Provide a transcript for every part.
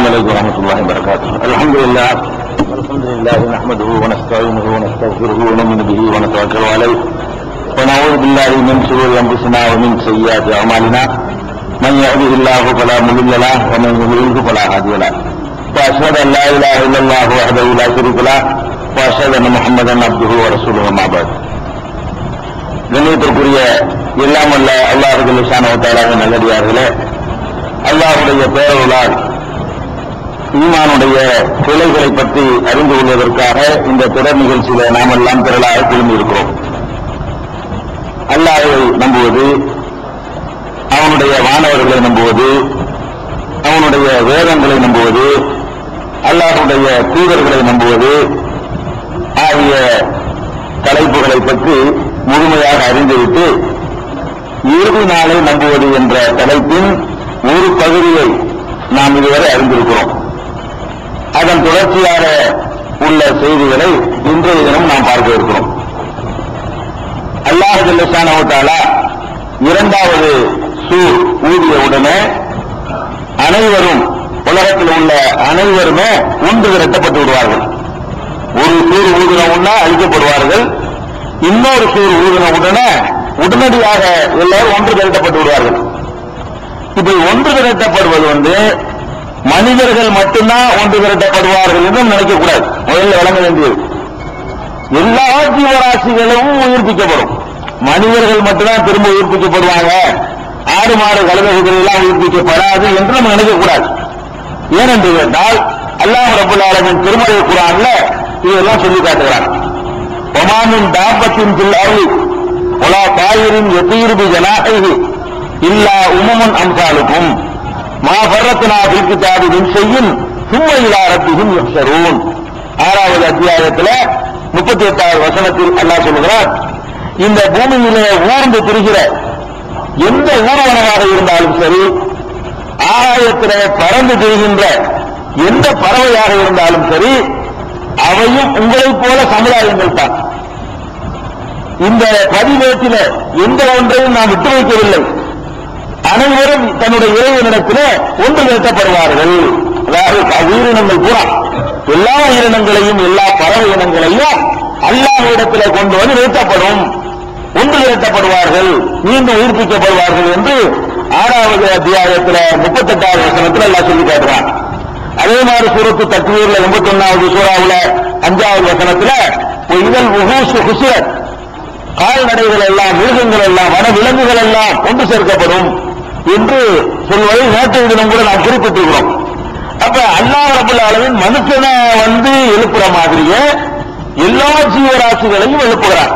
عليكم ورحمة الله وبركاته. الحمد لله نحمده ونستعينه ونستغفره ونؤمن به ونتوكل عليه ونعوذ بالله من شرور أنفسنا ومن سيئات أعمالنا من يهده الله فلا مضل له ومن يضلل فلا هادي له وأشهد أن لا إله إلا الله وحده لا شريك له وأشهد أن محمدا عبده ورسوله أما بعد. கண்ணியத்திற்குரிய எல்லாம் வல்ல அல்லாஹ் ஜல்லஷானஹு வ தஆலாவின் நல்லடியார்களே, அல்லாஹ்வுடைய பேரருளால் ஈமானுடைய கிளைகளை பற்றி அறிந்து கொள்வதற்காக இந்த தொடர் நிகழ்ச்சியில நாம் எல்லாம் திரளாக குழுமி இருக்கிறோம். அல்லாஹ்வை நம்புவது, அவனுடைய வானவர்களை நம்புவது, அவனுடைய வேதங்களை நம்புவது, அல்லாஹ்வுடைய தூதர்களை நம்புவது ஆகிய தலைப்புகளை பற்றி முழுமையாக அறிந்துவிட்டு இறுதி நாளை நம்புவது என்ற தலைப்பின் ஒரு பகுதியை நாம் இதுவரை அறிந்திருக்கிறோம். அதன் தொடர்ச்சியாக உள்ள செய்திகளை இன்றைய தினம் நாம் பார்க்க இருக்கிறோம். அல்லாஹ் ஜல்லஷானஹு வ தஆலா இரண்டாவது சூர் ஊதியவுடனே அனைவரும், உலகத்தில் உள்ள அனைவருமே ஒன்று திரட்டப்பட்டு விடுவார்கள். ஒரு சூர் ஊதினவுடனே அழிக்கப்படுவார்கள். இன்னொரு சூர் ஊதினவுடனே உடனடியாக எல்லாரும் ஒன்று திரட்டப்பட்டு விடுவார்கள். இப்படி ஒன்று திரட்டப்படுவது மனிதர்கள் மட்டும்தான் ஒன்று திரட்டப்படுவார்கள் என்றும் நினைக்கக்கூடாது. முதல்ல வழங்க வேண்டியது எல்லா ஜீவராசிகளும் உயிர்ப்பிக்கப்படும். மனிதர்கள் மட்டும்தான் திரும்ப உயிர்ப்பிக்கப்படுவாங்க, ஆடு மாடு கழுதை குதிரை எல்லாம் உயிர்ப்பிக்கப்படாது என்று நம்ம நினைக்கக்கூடாது. ஏனென்று கேட்டால் அல்லாஹ் ரப்பல் ஆலமீன் திருமறை குர்ஆன்ல இதெல்லாம் சொல்லி காட்டுகிறார். ஒமானின் தாபத்தின் பில்லாவி ஒலா தாயிரின் எத்தீர்பி ஜனாஹி இல்லா உமுமன் அம்சாலுக்கும் மா ஃபர்ரத்னா ஃபில் கிதாபி மின் ஷைஇன் சும்ம இலா ரப்பிஹிம் யஹ்ஷரூன். 6வது அத்தியாயத்தில் 38வது வசனத்தில் அல்லாஹ் சொல்கிறார், இந்த பூமியிலே ஊர்ந்து திரிகிற எந்த ஊர்வனமாக இருந்தாலும் சரி, ஆகாயத்திலே பறந்து திரிகின்ற எந்த பறவையாக இருந்தாலும் சரி, அவையும் உங்களைப் போல சமுதாயங்கள் தான். இந்த பதிவேட்டில எந்த ஒன்றையும் நாம் விட்டு வைக்கவில்லை. அனைவரும் தன்னுடைய இறைவனிடத்திலே ஒன்று நிறுத்தப்படுவார்கள். அதாவது உயிரினங்கள் பூரா, எல்லா உயிரினங்களையும் எல்லா பறவை இனங்களையும் அல்லாஹ்விடத்திலே கொண்டு வந்து நிறுத்தப்படும், ஒன்று நிறுத்தப்படுவார்கள், மீண்டும் உயிர்ப்பிக்கப்படுவார்கள் என்று 6வது அத்தியாயத்தில் 38வது வசனத்தில் அல்லாஹ் சொல்லி காட்டுறான். அதே மாதிரி சூரத்து தக்வீர்ல 81வது சூறாவுல 5வது வசனத்துல இதழ் உஹூஸ் ஹுஸ்ரத், கால்நடைகள் எல்லாம், மிருகங்கள் எல்லாம், வன விலங்குகள் எல்லாம் ஒன்று சேர்க்கப்படும் என்று சொல்வதை நேற்றைய தினம் கூட நாம் குறிப்பிட்டிருக்கிறோம். அப்ப அல்லாஹ் ரப்பல் ஆலமீன் மனுஷனை எழுப்புற மாதிரியே எல்லா ஜீவராசிகளையும் எழுப்புகிறார்.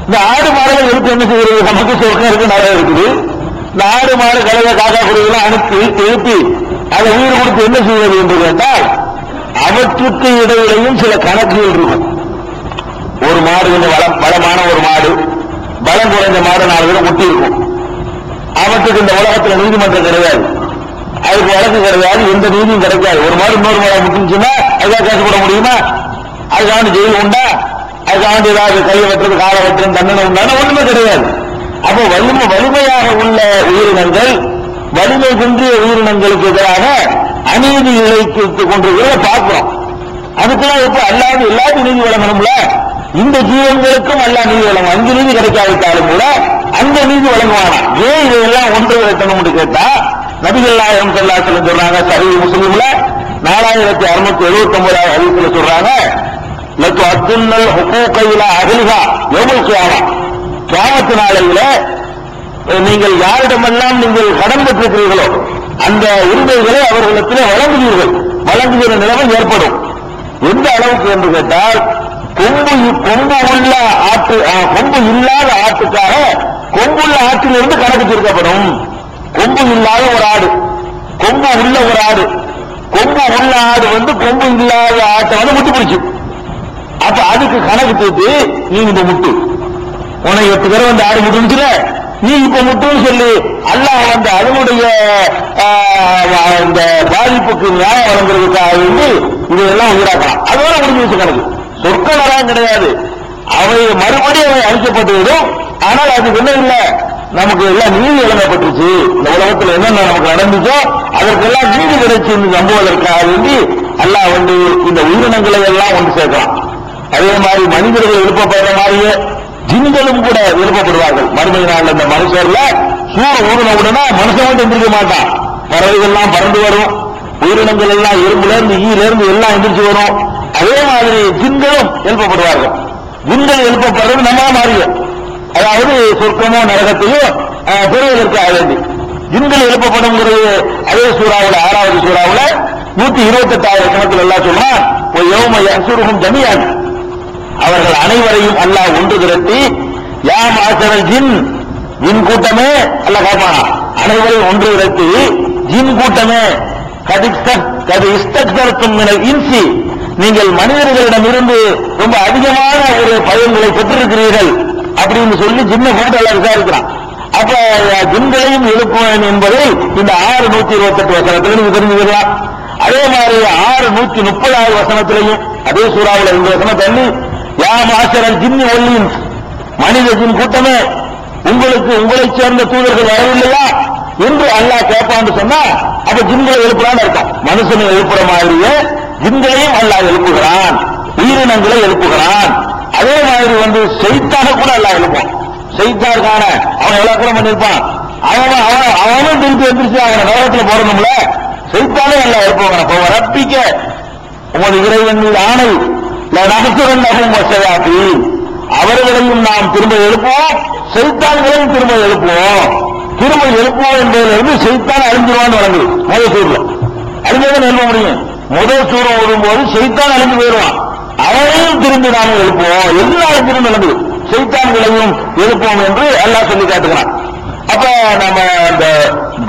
இந்த ஆடு மாடுகள் எழுப்பு என்ன செய்கிறது? நமக்கு சொர்க்கம் இருக்கு, நிறைய இருக்குது. இந்த ஆடு மாடு கழுதை காக்கா குருவிலாம் எழுப்பி அதை உயிர் கொடுத்து என்ன செய்வது என்று கேட்டால், அவற்றுக்கு இடையிலையும் சில கணக்குகள் இருக்கும். ஒரு மாடு பலமான ஒரு மாடு, பலம் குறைந்த மாடு 4 பேரும் ஒட்டி இருக்கும். அவற்றுக்கு இந்த உலகத்தில் நீதிமன்றம் கிடையாது, அதுக்கு வழக்கு கிடையாது, எந்த நீதியும் கிடைக்காது. ஒரு மாடு இன்னொரு மாடு முட்டிச்சுன்னா அதுக்காக கேச போட முடியுமா? அதுக்காண்டி ஜெயில் உண்டா? அதுக்காண்டி ஏதாவது கையை வெட்டுறது, காலை வெட்டுறது, தண்டனை உண்டான ஒண்ணுமே கிடையாது. அப்போ வலிமையாக உள்ள உயிரினங்கள் வலிமை குன்றிய உயிரினங்களுக்கு எதிராக அநீதி இழைத்து கொண்டிருக்கிறத பார்க்கிறோம். அதுக்கெல்லாம் இப்ப அல்லாது எல்லாத்தையும் நீதி வழங்கணும்ல. இந்த ஜீவன்களுக்கும் அல்லா நீதி வழங்கும். 5 நீதி கிடைக்காவிட்டாலும் கூட அந்த நீதி வழங்குவானா? ஏன் இதையெல்லாம் ஒன்று வைக்கணும்னு கேட்டா, நபிகள் நாயகம் ஸல்லல்லாஹு அலைஹி வஸல்லம் சொல்றாங்க, சஹீஹ் முஸ்லிம்ல 4679வது ஹதீஸ்ல சொல்றாங்க, லக்கு அத்துன்னல் ஹுகூக இலா அஹ்லிஹா யௌமுல் கியாமா, கியாமத் நாளையில நீங்கள் யாரிடமெல்லாம் நீங்கள் கடன் பெற்றிருக்கிறீர்களோ அந்த உரிமைகளை அவர்களிடத்திலே வழங்குகிற நிலைமை ஏற்படும். எந்த அளவுக்கு என்று கேட்டால், கொம்பு இல்லாத ஆட்டுக்காக கொம்புள்ள ஆட்டிலிருந்து கணக்கு தீர்க்கப்படும். கொம்பு இல்லாத ஒரு ஆடு, கொம்பு உள்ள ஒரு ஆடு, கொம்பு உள்ள ஆடு கொம்பு இல்லாத ஆட்டை முட்டி பிடிச்சு, அப்ப அதுக்கு கணக்கு தீர்த்து, நீ இந்த முட்டு உனக்கு 8 தடவை அந்த ஆடு முட்டுச்சுல, நீ இப்ப முட்டுன்னு சொல்லி அல்லாஹ் அதனுடைய இந்த பாதிப்புக்கு நியாயம் வழங்குறதுக்காக இதையெல்லாம் உயிராக்கலாம். அதோட முடிஞ்சு கணக்கு. சொற்க நரகம் கிடையாது, அவை மறுபடியும் அவை அழிக்கப்பட்டுவிடும். ஆனால் அதுக்கு என்ன இல்லை, நமக்கு எல்லாம் நீதி வழங்கப்பட்டுச்சு. இந்த உலகத்தில் என்னென்ன நமக்கு நடந்துச்சோ அதற்கெல்லாம் நீதி கிடைச்சி நம்புவதற்காக வேண்டி அல்லாஹ் இந்த உயிரினங்களை எல்லாம் ஒன்று சேர்க்கலாம். அதே மாதிரி மனிதர்கள் எழுப்பப்படுற மாதிரியே ஜின்களும் கூட எழுப்பப்படுவார்கள். மறுமை நாள் இந்த மனுஷர்ல சூழ் ஊறின உடனே மனுஷன் வந்து எந்திரிக்க மாட்டான். பறவைகள்லாம் பறந்து வரும், உயிரினங்கள் எல்லாம் எறும்புல இருந்து ஈல இருந்து எல்லாம் எந்திரிச்சு வரும். அதே மாதிரி ஜின்களும் எழுப்பப்படுவார்கள். ஜின்கள் எழுப்பப்படுறது நம்ம மாறிய, அதாவது சொர்க்கமோ நரகத்தையோ பெறுவதற்காக வேண்டி ஜின்கள் எழுப்பப்படுங்கிறது அதே சூறாவில் 6வது சூறாவில் 128வது வசனத்தில் எல்லாம் சொன்னா ஜமியான், அவர்கள் அனைவரையும் அல்லாஹ் ஒன்று திரட்டி யா மாசரல் ஜின், ஜின் கூட்டமே அல்லாஹ் கேட்பானா, அனைவரையும் ஒன்று திரட்டி ஜின் கூட்டமே இன்சி, நீங்கள் மனிதர்களிடமிருந்து ரொம்ப அதிகமான ஒரு பயன்களை பெற்றிருக்கிறீர்கள் அப்படின்னு சொல்லி ஜின்ன கூட்டம் விசாரிக்கிறான். அப்ப ஜின்களையும் எழுப்புவேன் என்பதை இந்த 6:128 வசனத்தில் நீங்க தெரிஞ்சுக்கலாம். அதே மாதிரி 6:130வது வசனத்திலையும் அதே சூறாவில் இந்த வசனம் தள்ளி யா மாசரல் ஜின்னி ஒல்லின், மனித ஜின் கூட்டமே உங்களைச் சேர்ந்த தூதர்கள் வரவில்லையா என்று அல்லாஹ் கேட்பான்னு சொன்னா அப்ப ஜின்களை எழுப்புறான்னு அர்த்தம். மனுஷனை எழுப்புற மாதிரியே ஜின்களையும் அல்லாஹ் எழுப்புகிறான், உயிரினங்களை எழுப்புகிறான். அதே மாதிரி சைத்தான கூட அல்லாஹ் எழுப்பான். சைத்தான அவன் எவ்வளவு கூட பண்ணிருப்பான், அவனும் திருப்பி எந்திரிச்சு அவனை நரகத்தில் போடணும்ல, சைத்தானே அல்லாஹ் எழுப்புவாங்க. அப்ப ரப்பிக்க உமது இறைவன் மீது ஆணை நகசுரண்டாகும் வசையாத்தி, அவர்களையும் நாம் திரும்ப எழுப்புவோம், சைத்தான்களையும் திரும்ப எழுப்புவோம். திரும்ப எழுப்புவோம் என்பதிலிருந்து சைத்தான் அழிஞ்சிருவான்னு வழங்குது. முதல் சூர்ல அழிஞ்சதான் எழுப்ப முடியும். முதல் சூரம் ஓடும்போது சைத்தான் அழிஞ்சு போயிடுவான், அவனையும் திரும்பி நாம எழுப்புவோம், எல்லாரும் திரும்ப நடந்தது சைத்தான்களையும் எழுப்போம் என்று அல்லாஹ் சொல்லி காட்டுகிறான். அப்ப நம்ம இந்த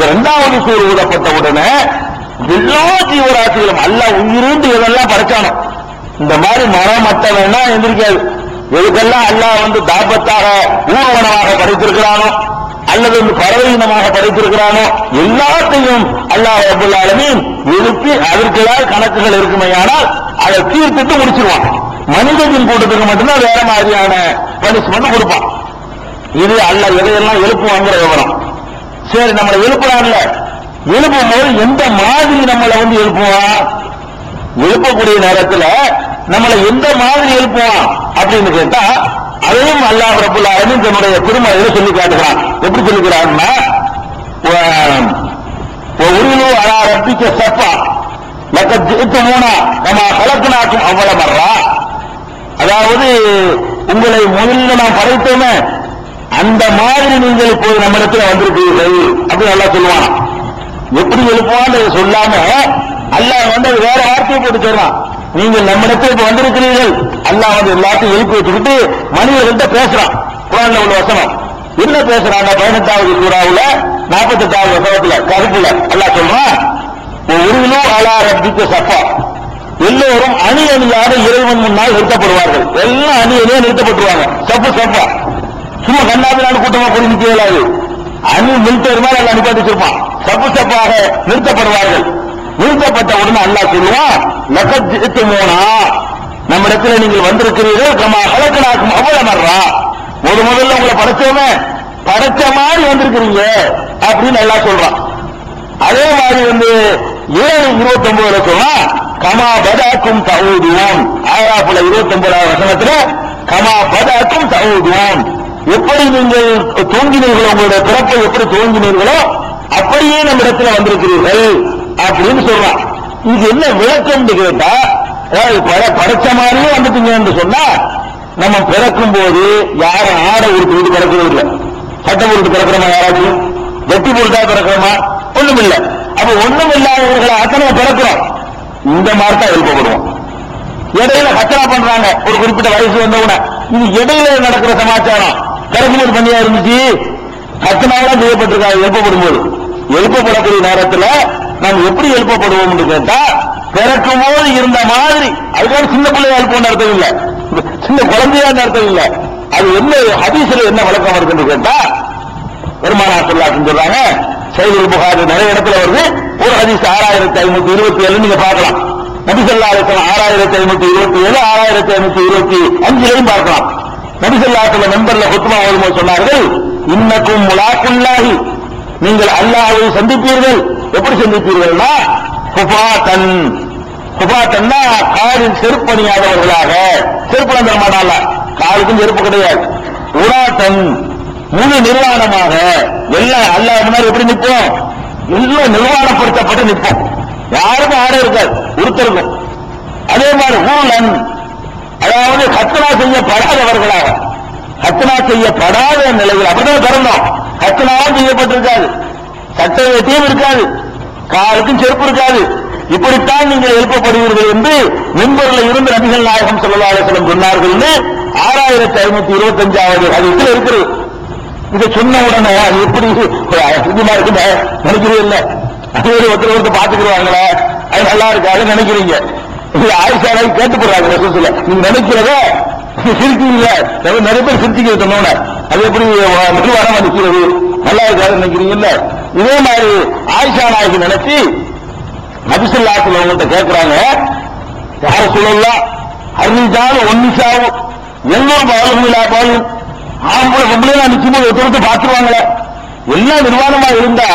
2வது சூர் ஊதப்பட்ட உடனே எல்லா ஜீவராசிகளும் அல்லாஹ் உயிரின்றி எதெல்லாம் படைச்சானோ, இந்த மாதிரி மரம் மட்டவன்னா எந்திரிக்காது, எதுக்கெல்லாம் அல்லாஹ் தாபத்தாக ஊர்வனமாக படைத்திருக்கிறானோ அல்லது பறவையினமாக படைத்திருக்கிறானோ எல்லாத்தையும் அல்லாஹ் ரப்பல் ஆலமீன் எழுப்பி அதற்கெல்லாம் கணக்குகள் இருக்குமையானால் அதை தீர்த்துட்டு முடிச்சிருவான். மனிதனின் கூட்டத்துக்கு மட்டும்தான் வேற மாதிரியான பனிஷ்மெண்ட் கொடுப்பான். இது அல்லாஹ் எதையெல்லாம் எழுப்புவாங்கிற விவரம். சரி, நம்மளை எழுப்புறான்ல, எழுப்பும் போது எந்த மாதிரி நம்மளை எழுப்புவான், எழுப்பக்கூடிய நேரத்தில் நம்மளை எந்த மாதிரி எழுப்புவான் அப்படின்னு கேட்டா அதையும் அல்லாஹ் ரப்பல் ஆலமீன் தன்னுடைய திருமறையில சொல்லி காட்டுகிறான். எப்படி சொல்லிக்கிறான்னா உருளு அலா ரப்பிக்க சப்பா லக்கத் ஜிஅ்துமூனா கமா கலக்னாக்கும் அவ்வள மர்ரா, அதாவது உங்களை முதல்ல நாம் படைத்தோமே அந்த மாதிரி நீங்கள் இப்போது நம்மிடத்தில் வந்திருக்கிறீர்கள் அப்படின்னு அல்லாஹ் சொல்லுவானா. எப்படி எழுப்புவான்னு சொல்லாம அல்லாஹ் அது வேற வார்த்தையை போட்டு சொல்றான். நீங்கள் நம்மிடத்தில் இப்ப வந்திருக்கிறீர்கள், அல்லாஹ் எல்லாத்தையும் எழுப்பி வச்சுக்கிட்டு மனிதர்கள்ட்ட பேசுறான். குர்ஆன்ல உள்ள வசனம் என்ன பேசுறாங்க? 18வது சூறாவுல 48வது வசனத்துல கருப்புல அல்லாஹ் சொல்றான், உருளு அலா ரப்பிக்க சஃபா, எல்லோரும் அணி அணியாக இறைவன் முன்னால் நிறுத்தப்படுவார்கள். எல்லாம் அணி அணியா நிறுத்தப்பட்டுருவாங்க. சப்பு சப்பா, சும்மா கண்ணாபினாலும் கூட்டமா போய் நிக்க இயலாது. அணி மிலிட்டரி மேல எல்லாம் அனுப்பி வச்சிருப்பான். சப்பு சப்பாக நிறுத்தப்படுவார்கள். நிறுத்தப்பட்ட உடனே அல்லாஹ் சொல்லுவான், லக்கத் ஜிஅ்துமூனா, நம்மிடத்துல நீங்கள் வந்திருக்கிறீர்கள், கமா கலக்னாக்கும் அவ்வள மர்ரா, முதல்ல உங்களை படைச்சோமே படைச்ச மாதிரி வந்திருக்கிறீங்க அப்படின்னு அல்லாஹ் சொல்றான். அதே மாதிரி 7:29 சொன்னா கமா பதாக்கும் தஊதுன், ஆராஃப்ல 29வது வசனத்துல கமா பதாக்கும் தஊதுன், எப்படி நீங்கள் தோன்றினீர்களோ, உங்களுடைய பிறப்பை எப்படி தோன்றினீர்களோ அப்படியே நம்ம இடத்துல வந்திருக்கிறீர்கள் அப்படின்னு சொல்றான். இது என்ன விளக்கம் கேட்டா, படைச்ச மாதிரியே வந்துட்டீங்கன்னு சொன்னா, நம்ம பிறக்கும் போது யாரும் ஆடை உடுத்து பிறக்கிறது இல்லை, சட்டம் உடுத்து பிறக்கிறோமா, யாராச்சும் வெட்டி பொருட்டா பிறக்கிறோமா, ஒண்ணும் இல்லை. அப்ப ஒண்ணும் இல்லாதவர்களை அத்தனை பிறக்கிறோம், இந்த மாதிரி தான் எழுப்பப்படுவோம். இடையில கச்சரா பண்றாங்க ஒரு குறிப்பிட்ட வயசு வந்தவுடனே, இது இடையில நடக்கிற சமாச்சாரம். பிறக்கும்போது பண்ணியா இருந்துச்சு, கச்சனாவெல்லாம் செய்யப்பட்டிருக்காங்க. எழுப்பப்படக்கூடிய நேரத்தில் நாம் எப்படி எழுப்பப்படுவோம் என்று கேட்டா, பிறக்கும் போது இருந்த மாதிரி, அதுக்காக சின்ன பிள்ளையா எழுப்போம் அர்த்தம் இல்லை, சின்ன குழந்தையா அர்த்தம் இல்லை. அது என்ன ஹதீஸ்ல என்ன வழக்கம் இருக்கு என்று கேட்டா, பெருமானார் ஸல்லல்லாஹு அலைஹி வஸல்லம் சொல்றாங்க, சஹீஹுல் புகாரி நிறைய இடத்துல வருது. ஒரு ஹதீஸ் 6527 நீங்க பார்க்கலாம். நபி ஸல்லல்லாஹு அலைஹி வஸல்லம் 6527, 6525 பார்க்கலாம். நபி ஸல்லல்லாஹு அலைஹி வஸல்லம் மெம்பர்ல குத்பா ஓதும்போது சொன்னார்கள், இன்னக்கும் முலாக்குல்லாஹி, நீங்கள் அல்லாஹ்வை சந்திப்பீர்கள், எப்படி சந்திப்பீர்கள்னா குபாத்தன், குபாத்தன்னா காலில் செருப்பு அணியாதவர்களாக, செருப்பு தர மாட்டாங்க, காலுக்கும் செருப்பு கிடையாது. உராத்தன் முழு நிர்வாணமாக, எல்லாம் அல்லாஹ் முன்னாடி எப்படி நிற்போம், எல்லாம் நிர்வாணப்படுத்தப்பட்டு நிற்போம், யாருக்கும் ஆடை இருக்காது ஒருத்தருக்கும். அதே மாதிரி ஊழன், அதாவது கத்னா செய்யப்படாதவர்களாக, கத்னா செய்யப்படாத நிலையில் அப்படிதான் பிறந்தோம், கத்னாவும் செய்யப்பட்டிருக்காது, சட்ட வேட்டியும் இருக்காது, காலுக்கும் செருப்பு இருக்காது. இப்படித்தான் நீங்கள் எழுப்பப்படுவீர்கள் என்று மிம்பரில் இருந்து நபிகள் நாயகம் ஸல்லல்லாஹு அலைஹி வஸல்லம் சொன்னார்கள். 6525வது ஹதீஸில் இருக்கிறது. இதை சொன்ன உடனே அது எப்படி இதுமா இருக்குங்க நினைக்கிறீங்க இல்ல, அது ஒருத்தர் பாத்துக்கிடுவாங்களே, அது நல்லா இருக்காது நினைக்கிறீங்க. ஆயிஷாவை கேட்டு போடுறாங்க ரசூலுல்லாஹ், நீங்க நினைக்கிறத சிரிக்கிறீங்க, நிறைய பேர் சிரிச்சுக்கிறது சொன்னோட அது எப்படி நிர்வாணமா நிற்கிறது, நல்லா இருக்காது நினைக்கிறீங்க இல்ல. இதே மாதிரி ஆயிஷா நாயகி நினைச்சு நபி ஸல்லல்லாஹு அலைஹி வஸல்லம் அவங்கள்ட்ட கேட்கிறாங்க, யார சொல்லலாம் அருள்ஜாலும் ஒன்னிசாவும் எல்லோரும் பாலுமில்லா பாலும், ஆம்பளை பொம்பளையா நிச்சயமா ஒருத்தருக்கு பார்த்துருவாங்களே, எல்லாம் நிர்வாணமா இருந்தா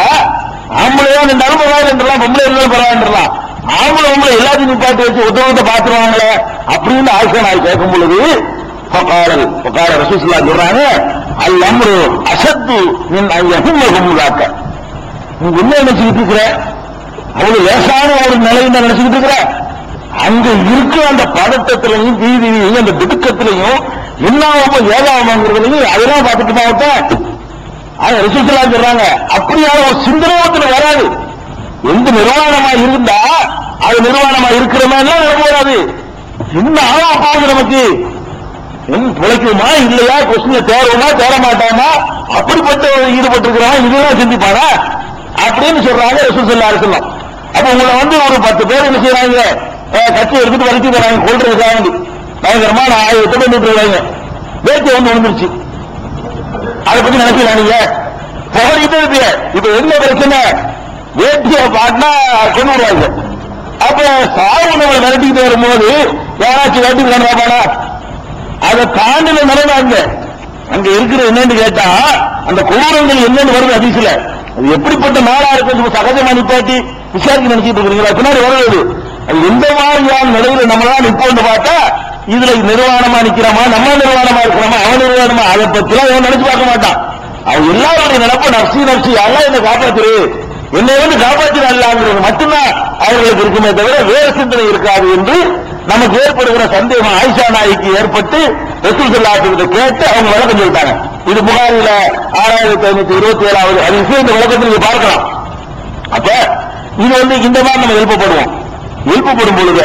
ஆம்பளையா நின்றாலும் பரவாயில்லைன்றலாம், பொம்பளை இருந்தாலும் பரவாயில்லைன்றலாம், ஆம்பளை பொம்பளை எல்லாத்தையும் நிப்பாட்டி வச்சு ஒருத்தருக்கு பார்த்துருவாங்களே அப்படின்னு ஆயிஷா நாயகி கேட்கும் பொழுது ரசூலுல்லாஹ் சொல்றாங்க, அல் அம்ரு அஷத்து மின் அய்யஹும்மஹும் லாக்க, நீங்க என்ன நினைச்சுக்கிட்டு இருக்கிற, அவ்வளவு லேசான ஒரு நிலையை நினைச்சுக்கிட்டு இருக்கிற, அங்க இருக்க அந்த பதட்டத்திலையும் பீதியிலையும் அந்த திடுக்கத்திலையும் என்னாமோ ஏதாமங்கிறதுலையும் அதெல்லாம் பார்த்துட்டு மாவட்டம் ரசூலுல்லாஹ் சொல்றாங்க, அப்படியான ஒரு சிந்தனத்துல வராது. எந்த நிர்வாணமா இருந்தா அது நிர்வாணமா இருக்கிற மாதிரி வராது. என்ன ஆகும் போகுது நமக்கு, பிழைக்குமா இல்லையா, கொஸ்டின்ல தேர்வுமா தேர மாட்டாமா, அப்படிப்பட்ட ஈடுபட்டிருக்கிறவன் இதெல்லாம் சிந்திப்பானா அப்படின்னு சொல்றாங்க ரசூலுல்லாஹி அலைஹி வஸல்லம். அப்ப உங்களை ஒரு 10 பேர் என்ன செய்யறாங்க, கட்சி எடுத்துட்டு வரைக்கும் போறாங்க, கொள்றதுக்காக வேண்டி பயங்கரமா ஆயுதத்தை பண்ணிட்டு இருக்காங்க, வேட்டி விழுந்துருச்சு, அதை பத்தி நினைக்கலாம் நீங்க புகழிட்டு இருப்பீங்க. இப்ப என்ன பிரச்சனை, வேட்டிய பாட்டினா கொண்டு விடுவாங்க. அப்ப சாவு உணவை மிரட்டிக்கிட்டு வரும்போது யாராச்சும் வேட்டி கொண்டாப்பானா, அதை தாண்டின நிலைமை அங்க இருக்கிற என்னன்னு கேட்டா அந்த கொடூரங்கள் என்னன்னு வருது ஹதீஸ்ல, அது எப்படிப்பட்ட நாளா இருக்கு சகஜமா நிப்பாட்டி விசாரிக்க நினைச்சிட்டு இருக்கிறீங்களா, பின்னாடி வருவது அது எந்த மாதிரியான நிலையில நம்மளால நிப்போன்னு பார்த்தா இதுல நிர்வாணமா நிக்கிறோமா, நம்ம நிர்வாணமா இருக்கிறோமா, அவன் நிர்வாணமா, அதை பத்திலாம் அவன் நினைச்சு பார்க்க மாட்டான். அவன் எல்லாருடைய நினைப்ப நப்சி நப்சி எல்லாம் என்ன காப்பாத்துரு, என்னை காப்பாற்றினாங்கிறது மட்டும்தான் அவர்களுக்கு இருக்குமே தவிர வேறு சிந்தனை இருக்காது என்று நமக்கு ஏற்படுகிற சந்தேகம் ஆயிஷா நாய்க்கு ஏற்பட்டு ரசூலுல்லாஹி அலைஹி வஸல்லம் கேட்டு அவங்க விளக்கம் சொல்லிட்டாங்க. இது புகாரில 6527வது ஹதீஸ், இந்த விளக்கத்தில் நீங்க பார்க்கலாம். அப்ப இது இந்த மாதிரி நம்ம எழுப்பப்படும் பொழுது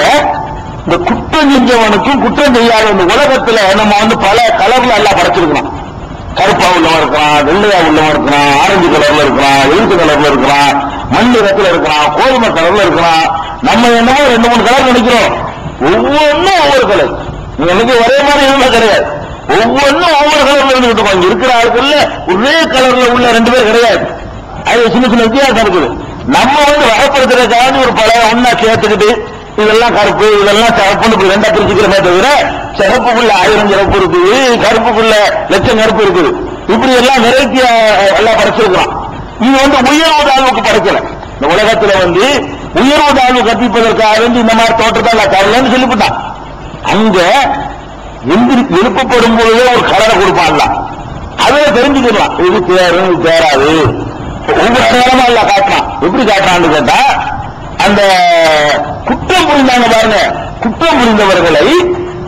இந்த குற்றம் செஞ்சவனுக்கும் குற்றம் செய்யாத இந்த உலகத்துல நம்ம பல கலர்ல எல்லாம் படைச்சிருக்கணும். கருப்பா உள்ளவன் இருக்கிறான், வெள்ளையா உள்ளவன் இருக்கிறான், ஆரஞ்சு கலர்ல இருக்கிறான், எழுத்து கலர்ல இருக்கிறான், மண் நிறத்துல இருக்கிறான், கோதுமை கலர்ல இருக்கிறான். நம்ம என்னமோ 2-3 கலர் நினைக்கிறோம், ஒவ்வொன்றும் ஒவ்வொரு கலர். எனக்கு ஒரே மாதிரி எதுவுமே கிடையாது, ஒவ்வொன்றும் ஒவ்வொரு கலர்ல இருந்துட்டு இங்க இருக்கிற ஆட்கள்ல ஒரே கலர்ல உள்ள 2 பேர் கிடையாது. அது சின்ன சின்ன வித்தியாசம் இருக்குது. நம்ம வகைப்படுத்துறதுக்காக ஒரு பழைய ஒன்னா சேர்த்துக்கிட்டு இதெல்லாம் கருப்பு இதெல்லாம் சிறப்புன்னு 2 பிரிச்சுக்கிறமே தவிர சிறப்புக்குள்ள 1000 சிறப்பு இருக்குது, கருப்புக்குள்ள லட்சம் கருப்பு இருக்குது. இப்படி எல்லாம் வெரைட்டியா எல்லாம் படைச்சிருக்கலாம். இது உயர்வு தாழ்வுக்கு படைக்கல. இந்த உலகத்துல உயர்வு தாழ்வு கற்பிப்பதற்காக இந்த மாதிரி தோற்றத்தால் தரலன்னு சொல்லிவிட்டான். அங்க எழுப்பப்படும் பொழுதே ஒரு கலரை கொடுப்பான்ல, அதை தெரிஞ்சுக்கலாம். இது தேரும் இது தேராது ஒவ்வொரு நேரமா இல்ல காட்டுறான். எப்படி காட்டுறான்னு கேட்டா அந்த குற்றம் புரிந்தாங்க பாருங்க, குற்றம் புரிந்தவர்களை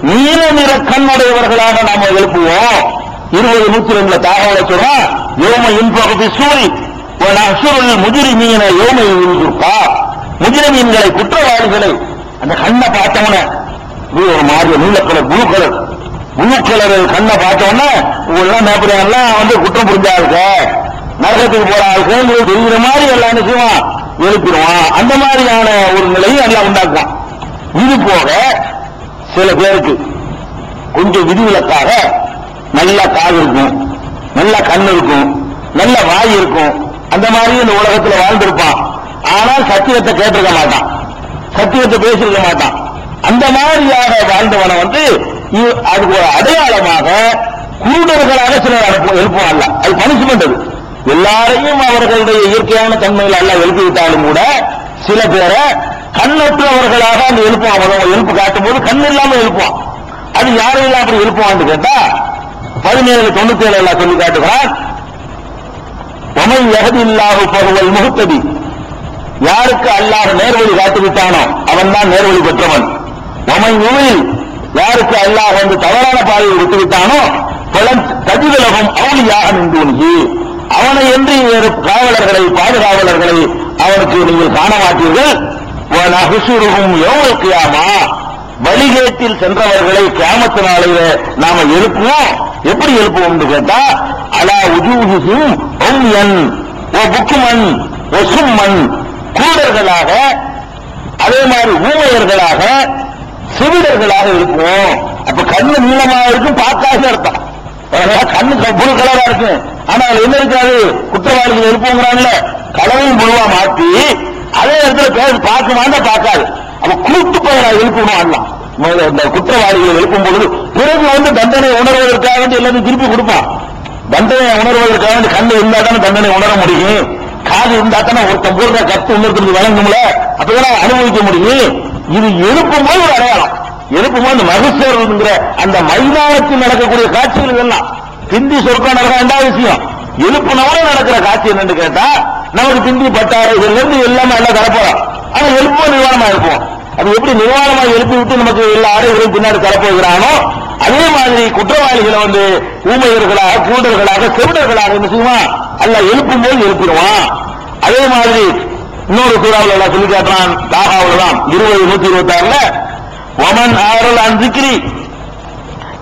நீல நிற கண்ணுடையவர்களாக நாம எழுப்புவோம். 20:102 தாகவலை சொல்றோம். யோம இன்பகுதி சூரி முஜிரிமீன யோம இன்பா, முஜிரிமீன்களை குற்றவாளிகளை அந்த கண்ணை பார்த்தவன ஒரு மாதிரி நீல கலர் ப்ளூ கலர் கண்ணை பார்த்தவொன்னே இவெல்லாம் மேப்படையெல்லாம் குற்றம் புரிஞ்சாருக்க நரகத்துக்கு போற ஆளுக்கு தெரிகிற மாதிரி எல்லாம் நிச்சயமா எழுப்பிடுவான். அந்த மாதிரியான ஒரு நிலையை எல்லாம் உண்டாக்குவான். இது போக சில பேருக்கு கொஞ்சம் விதிவிலக்காக நல்ல காது இருக்கும், நல்ல கண் இருக்கும், நல்ல வாய் இருக்கும். அந்த மாதிரி இந்த உலகத்தில் வாழ்ந்திருப்பான். ஆனால் சத்தியத்தை கேட்டிருக்க மாட்டான், சத்தியத்தை பேசியிருக்க மாட்டான். அந்த மாதிரியாக வாழ்ந்தவனை அதுக்கு ஒரு அடையாளமாக குருடர்களாக சிலர் எழுப்புவான்ல, அது பனிஷ்மெண்ட். அது எல்லாரையும் அவர்களுடைய இயற்கையான தன்மையில் எல்லாம் எழுப்பிவிட்டாலும் கூட சில பேரை கண்ணற்றவர்களாக அந்த எழுப்புவான். எழுப்பு காட்டும் போது கண் இல்லாம எழுப்புவான். அது யாரையெல்லாம் அப்படி எழுப்புவான்னு கேட்டா 17:97 எல்லாம் சொல்லி காட்டுகிறான். ஒமை யஹ்தில்லாஹு ஃபஹுவல் முஹ்ததி, யாருக்கு அல்லாஹ் நேர்வழி காட்டுவிட்டானோ அவன் தான் நேர்வழி பெற்றவன். ஒமை யுவில், யாருக்கு அல்லாஹ் தவறான பாதையை விட்டுவிட்டானோ பலன் தஜிதலகும் அவுலியாக நின்று, அவனை என்று வேறு காவலர்களை பாதுகாவலர்களை அவனுக்கு நீங்கள் காண மாட்டீர்கள். யௌமல் கியாமா, வழிகேட்டில் சென்றவர்களை கியாமத்து நாளையில நாம எழுப்புவோம். எப்படி எழுப்புவோம் கேட்டா, அலா உஜூஹிஹிம் உம்யன் வ புக்மன் வ சும்மன், கூடர்களாக அதே மாதிரி ஊமையர்களாக செவிடர்களாக எழுப்புவோம். அப்ப கண்ணு நீளமாக இருக்கும், பார்க்காத அர்த்தம். கண்ணு புழு கலரா இருக்கு, ஆனா அது என்ன இருக்காது, குற்றவாளிகள் எழுப்புங்கிறான்ல, கலவையும் புழுவா மாற்றி அதே இடத்துல பார்க்குமாண்டா பார்க்காது. அப்ப கூட்டு பயிரா எழுப்பணும். ஆடலாம் இந்த குற்றவாளிகள் எழுப்பும் பொழுது பிறகு தண்டனை உணர்வதற்காக வேண்டி எல்லாத்தையும் திருப்பி கொடுப்பான். தண்டனை உணர்வதற்காக வேண்டி கண்ணு இருந்தா தானே தண்டனை உணர முடியும், காது இருந்தா தானே ஒருத்தன் போடுற கத்து இன்னொருத்தருக்கு வழங்கும்ல, அப்பதான் அனுபவிக்க முடியும். இது எழுப்பும் போது ஒரு அடையாளம். எழுப்பும்போது மகசேர்ங்கிற அந்த மைதானத்தில் நடக்கக்கூடிய காட்சிகள் எல்லாம் பிந்தி சொர்க்கம் நடக்க வேண்டாம் விஷயம். எழுப்புனவன நடக்கிற காட்சி என்னன்னு கேட்டா, நமக்கு பிந்தி பட்டாறு இதுல இருந்து எல்லாமே எல்லாம் தரப்போறோம். ஆனா எழுப்புவோம் நிர்வாணமா இருப்போம். அது எப்படி நிர்வாணமா எழுப்பி விட்டு நமக்கு எல்லா ஆடைகளையும் பின்னாடி தரப்போகிறானோ அதே மாதிரி குற்றவாளிகளை ஊமையர்களாக கூடர்களாக செவிடர்களாக என்ன செய்வான், அல்ல எழுப்பும் போது எழுப்பிடுவான். அதே மாதிரி இன்னொரு சூறாவில் எல்லாம் சொல்லி காட்டுறான். தாகாவில் தான் 20:126 ஒமன் ஆரல் அன்றிக்கிரி,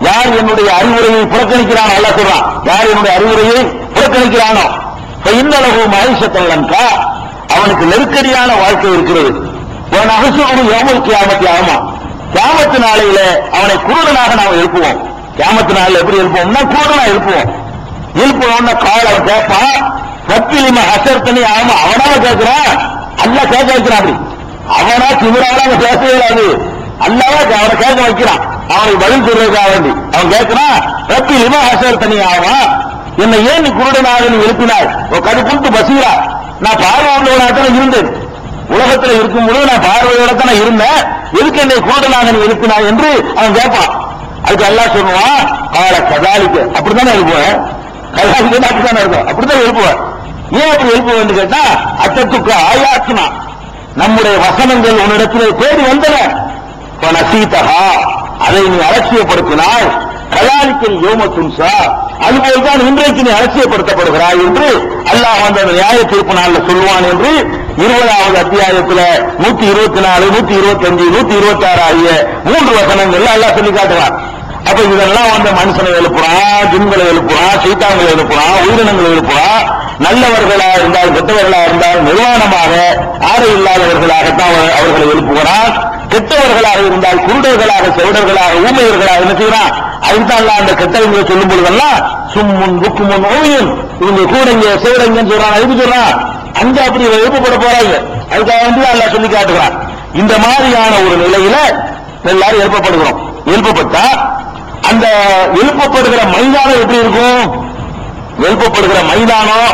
யார் என்னுடைய அறிவுரையை புறக்கணிக்கிறானோ, அல்ல சொல்றான், யார் என்னுடைய அறிவுரையை புறக்கணிக்கிறானோ இன்னளவு மகிஷத்தல்லன்கா, அவனுக்கு நெருக்கடியான வாழ்க்கை இருக்கிறது. யௌமல் கியாமத்தி, ஆமா கியாமத்து நாளையில அவனை குருடனாக நாம் எழுப்புவோம். கியாமத்து நாளில் எப்படி எழுப்புவோம்னா குருடனா எழுப்புவோம். எழுப்புவோம்னா காலம் கேட்பான், ரப்பிலிம ஹஸர்தனி, ஆமா அவனால கேட்கிறான், அல்ல கேட்க வைக்கிறான். அப்படி அவனா திமிராக பேசவே இல்லாது, அல்லாவே அவனை கேட்க வைக்கிறான். அவனுக்கு பதில் சொல்றதுக்காக வேண்டி அவன் கேட்கிறான், ரப்பிலிம ஹஸர்தனி, ஆமா என்னை ஏன் நீ குருடனாக நீ எழுப்பினாய், கடு குண்டு பசீரா, நான் பார்வை உள்ளவனாக தான் இருந்தேன், உலகத்தில் இருக்கும் பொழுது நான் பார்வையோட தான் இருந்தேன், எதுக்கு என்னை குருடனாக நீ எழுப்பினாய் என்று அவன் கேட்பான். அதுக்கு அல்லாஹ் சொல்லுவான், கால கதாலிக்கு, அப்படித்தானே எழுப்புவேன், கதாலிக்கு அப்படித்தானே இருக்கும், அப்படித்தான் எழுப்புவேன். ஏன் அப்படி எழுப்புவேன் கேட்டா, அத்தத்துக்கு ஆயாச்சுனா நம்முடைய வசனங்கள் உன்னிடத்தில் தேடி வந்தன, நசீதகா அதை நீ அலட்சியப்படுத்தினால், கதாலிக்கல் யோமத்துன்சா அதுபோல்தான் இன்றைக்கு நீ அலட்சியப்படுத்தப்படுகிறாய் என்று அல்லாஹ் அந்த நியாய தீர்ப்பு நாளில் சொல்லுவான் என்று 20வது அத்தியாயத்தில் 124, 125, 126 ஆகிய 3 வசனங்கள் அல்லாஹ் சொல்லி காட்டுவான். அப்ப இதெல்லாம் மனுஷனை எழுப்புறான், ஜின்களை எழுப்புறான், சைத்தான்களை எழுப்புறான், உயிரினங்களை எழுப்புறான். நல்லவர்களா இருந்தால் கெட்டவர்களா இருந்தால் நிர்வாணமாக ஆடை இல்லாதவர்களாகத்தான் அவர்களை எழுப்புகிறான். கெட்டவர்களாக இருந்தால் குருடர்களாக செவிடர்களாக ஊமையர்களாக என்ன செய்யறான். அதுதான் அந்த கெட்டவங்களை சொல்லும் பொழுதெல்லாம் சும்முன் புக்குமுன் ஓவியம் இவங்க கூடங்க செவிடங்கன்னு சொல்றான். அதுக்கு சொல்றான் அங்க அப்படி எழுப்பப்பட போறாங்க. அதுக்காக வந்து அல்லாஹ் சொல்லி காட்டுகிறான். இந்த மாதிரியான ஒரு நிலையில எல்லாரும் எழுப்பப்படுகிறோம். எழுப்பப்பட்டா அந்த எழுப்பப்படுகிற மைதானம் எப்படி இருக்கும்? எழுப்பப்படுகிற மைதானம்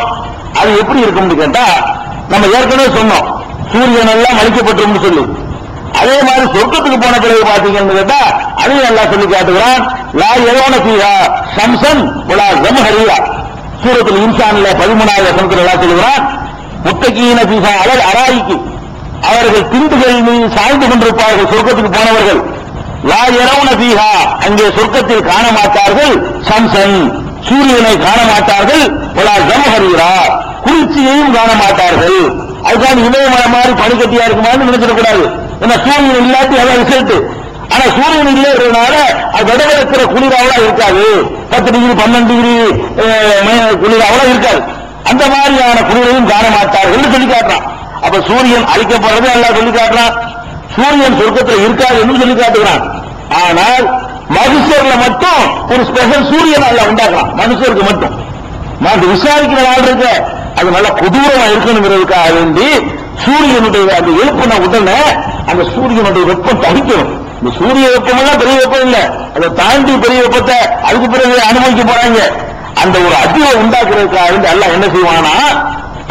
அது எப்படி இருக்கும்னு கேட்டா, நம்ம ஏற்கனவே சொன்னோம் சூரியன் எல்லாம் அழிக்கப்பட்டிருக்கும் சொல்லி. அதே மாதிரி சொர்க்கத்துக்கு போன பிறகு பாத்தீங்கன்னு கேட்டா அதையும் எல்லாம் சொல்லி காட்டுகிறான். லா யரௌன ஃபீஹா ஷம்ஸன் வலா ஸம்ஹரியா, சூரத்துல் இன்சான்ல 13வது வசனத்தில் எல்லாம் சொல்கிறான். முத்தகீன ஃபீஹா அலல் அராயிக்கு, அவர்கள் திண்டுகள் மீது சாய்ந்து கொண்டிருப்பார்கள் சொர்க்கத்துக்கு போனவர்கள். லா யரௌன ஃபீஹா, அங்கே சொர்க்கத்தில் காண மாட்டார்கள். ஷம்ஸன், சூரியனை காண மாட்டார்கள். வலா ஸம்ஹரியா, குளிர்ச்சியையும் காண மாட்டார்கள். அதுக்காக இமயமலை மாதிரி பனிக்கட்டியா இருக்குமான்னு நினைச்சிடக்கூடாது. ஏன்னா சூரியன் இல்லாட்டி அதான் ரிசல்ட். ஆனா சூரியன் இல்லைன்றதுனால அது விடவிருக்கிற குளிராவெல்லாம் இருக்காது. 10 டிகிரி 12 டிகிரி குளிராவெல்லாம் இருக்காது. அந்த மாதிரியான குளிரையும் காண மாட்டார்கள் சொல்லி காட்டுறான். அப்ப சூரியன் அழிக்கப்படுறது எல்லாம் சொல்லி காட்டுறான். சூரியன் சொர்க்கத்தில் இருக்காது என்று சொல்லி காட்டுகிறான். ஆனால் மனுஷர்ல மட்டும் ஒரு ஸ்பெஷல் சூரியன் அல்ல உண்டாக்கலாம். மனுஷருக்கு மட்டும் விசாரிக்கிற நாள் இருக்க அது நல்ல கொடூரமா இருக்கணுங்கிறதுக்காக வேண்டி சூரியனுடைய அந்த எழுப்புன உடனே அந்த சூரியனுடைய வெப்பம் தவிக்கணும். இந்த சூரிய வெப்பம் எல்லாம் பெரிய வெப்பம் இல்ல, அதை தாண்டி பெரிய வெப்பத்தை அதுக்கு பிறகு அனுபவிக்க போறாங்க. அந்த ஒரு அதிர்வை உண்டாக்குறதுக்காக அல்லாஹ் என்ன செய்வானா,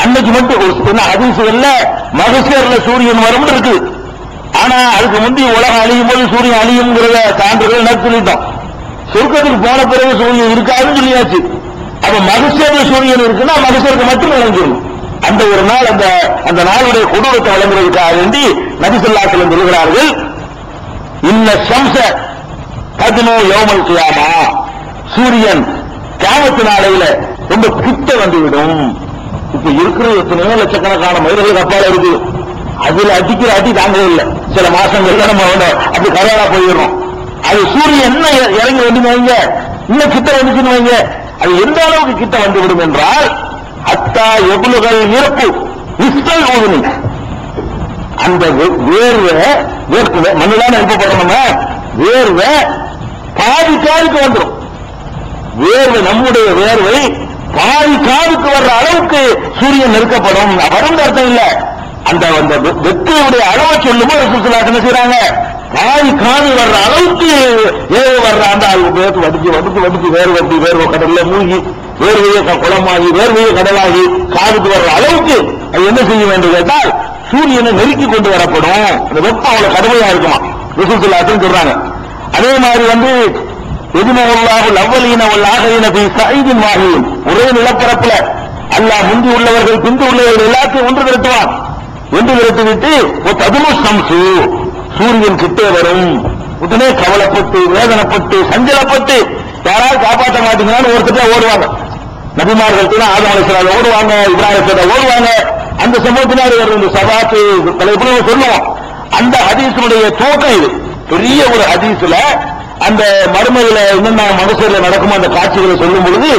அன்னைக்கு மட்டும் ஹதீஸ்கள்ல மகசேர்ல சூரியன் வரும் இருக்கு. ஆனா அதுக்கு முந்தி உலகம் அழியும் போது சூரியன் அழியும்ங்கிறத சான்றுகள் நான் சொல்லிட்டோம். சொர்க்கத்துக்கு போன பிறகு சூரியன் இருக்காதுன்னு சொல்லியாச்சு. அப்ப மகசேர்ல சூரியன் இருக்குன்னா மகசேருக்கு மட்டும் விளங்கிடும். அந்த ஒரு நாள் அந்த நாளுடைய கொடூரத்தை வழங்குறதுக்காக வேண்டி நபி ஸல்லல்லாஹு அலைஹி வஸல்லம் சொல்கிறார்கள், இன்ன ஷம்ஸ தத்னு யௌமல் கியாமா, சூரியன் கியாமத்து நாளையில ரொம்ப கிட்ட வந்துவிடும். இப்ப இருக்கிற எத்தனையோ லட்சக்கணக்கான மைல்களுக்கு அப்பால இருக்கு. அதுல அடிக்கிற அடி தாங்கவே இல்லை. சில மாசங்கள்ல நம்ம அப்படி கரையாடா போயிடுறோம். அது சூரியன் என்ன இறங்கி வந்து வைங்க, இன்னும் கிட்ட வந்துச்சுன்னு வைங்க, அது எந்த அளவுக்கு கிட்ட வந்துவிடும் என்றால், அத்தா எவ்வளவுகள் இறப்பு நிஸ்டல் ஊதுனி, அந்த வேர்வை மண்ணுதான் எழுப்பப்படணும், வேர்வை பாதி காதுக்கு வந்துடும். வேர்வை நம்முடைய வேர்வை பாதி காதுக்கு வர்ற அளவுக்கு சூரியன் நெருக்கப்படும். வரும் அர்த்தம் இல்ல, அந்த வெற்றியுடைய அளவை சொல்லும் போது என்ன செய்யறாங்க, பாதி காது வர்ற அளவுக்கு வேர்வை வர்ற அந்த வடிச்சு வேர்வை கடல்ல மூழ்கி வேர்வையை குளமாகி வேர்வையை கடலாகி காதுக்கு வர்ற அளவுக்கு அது என்ன செய்யும் என்று கேட்டால் சூரியனை நெருக்கி கொண்டு வரப்படும். அந்த வெப்பம் அவ்வளவு கடுமையா இருக்குமா ரசூலுல்லாஹி சொல்றாங்க. அதே மாதிரி எதுமல்லாஹுல் அவ்வலீன வல் ஆகிரீன ஃபீ ஸஈதின் வாஹித், ஒரே நிலப்பரப்புல அல்லாஹ் முந்தி உள்ளவர்கள் பிந்தி உள்ளவர்கள் எல்லாத்தையும் ஒன்று திரட்டுவான். ஒன்று திரட்டிவிட்டு ததுமு ஷம்ஸு, சூரியன் கிட்டே வரும். உடனே கவலைப்பட்டு வேதனைப்பட்டு சஞ்சலப்பட்டு யாராவது காப்பாற்ற மாட்டீங்கன்னு ஒருத்தர் ஓடுவாங்க. நபிமார்கள் ஆதம் அலைஹிஸ்ஸலாம் ஓடுவாங்க, இப்ராஹிம் ஓடுவாங்க. அந்த சமூகத்தினர் இந்த சபாத்து தலைப்புல சொல்லுவோம். அந்த ஹதீஸுடைய துவக்கம் இது. பெரிய ஒரு ஹதீஸ்ல அந்த மறுமையில என்னென்ன மனுஷர்ல நடக்குமோ அந்த காட்சிகளை சொல்லும் பொழுது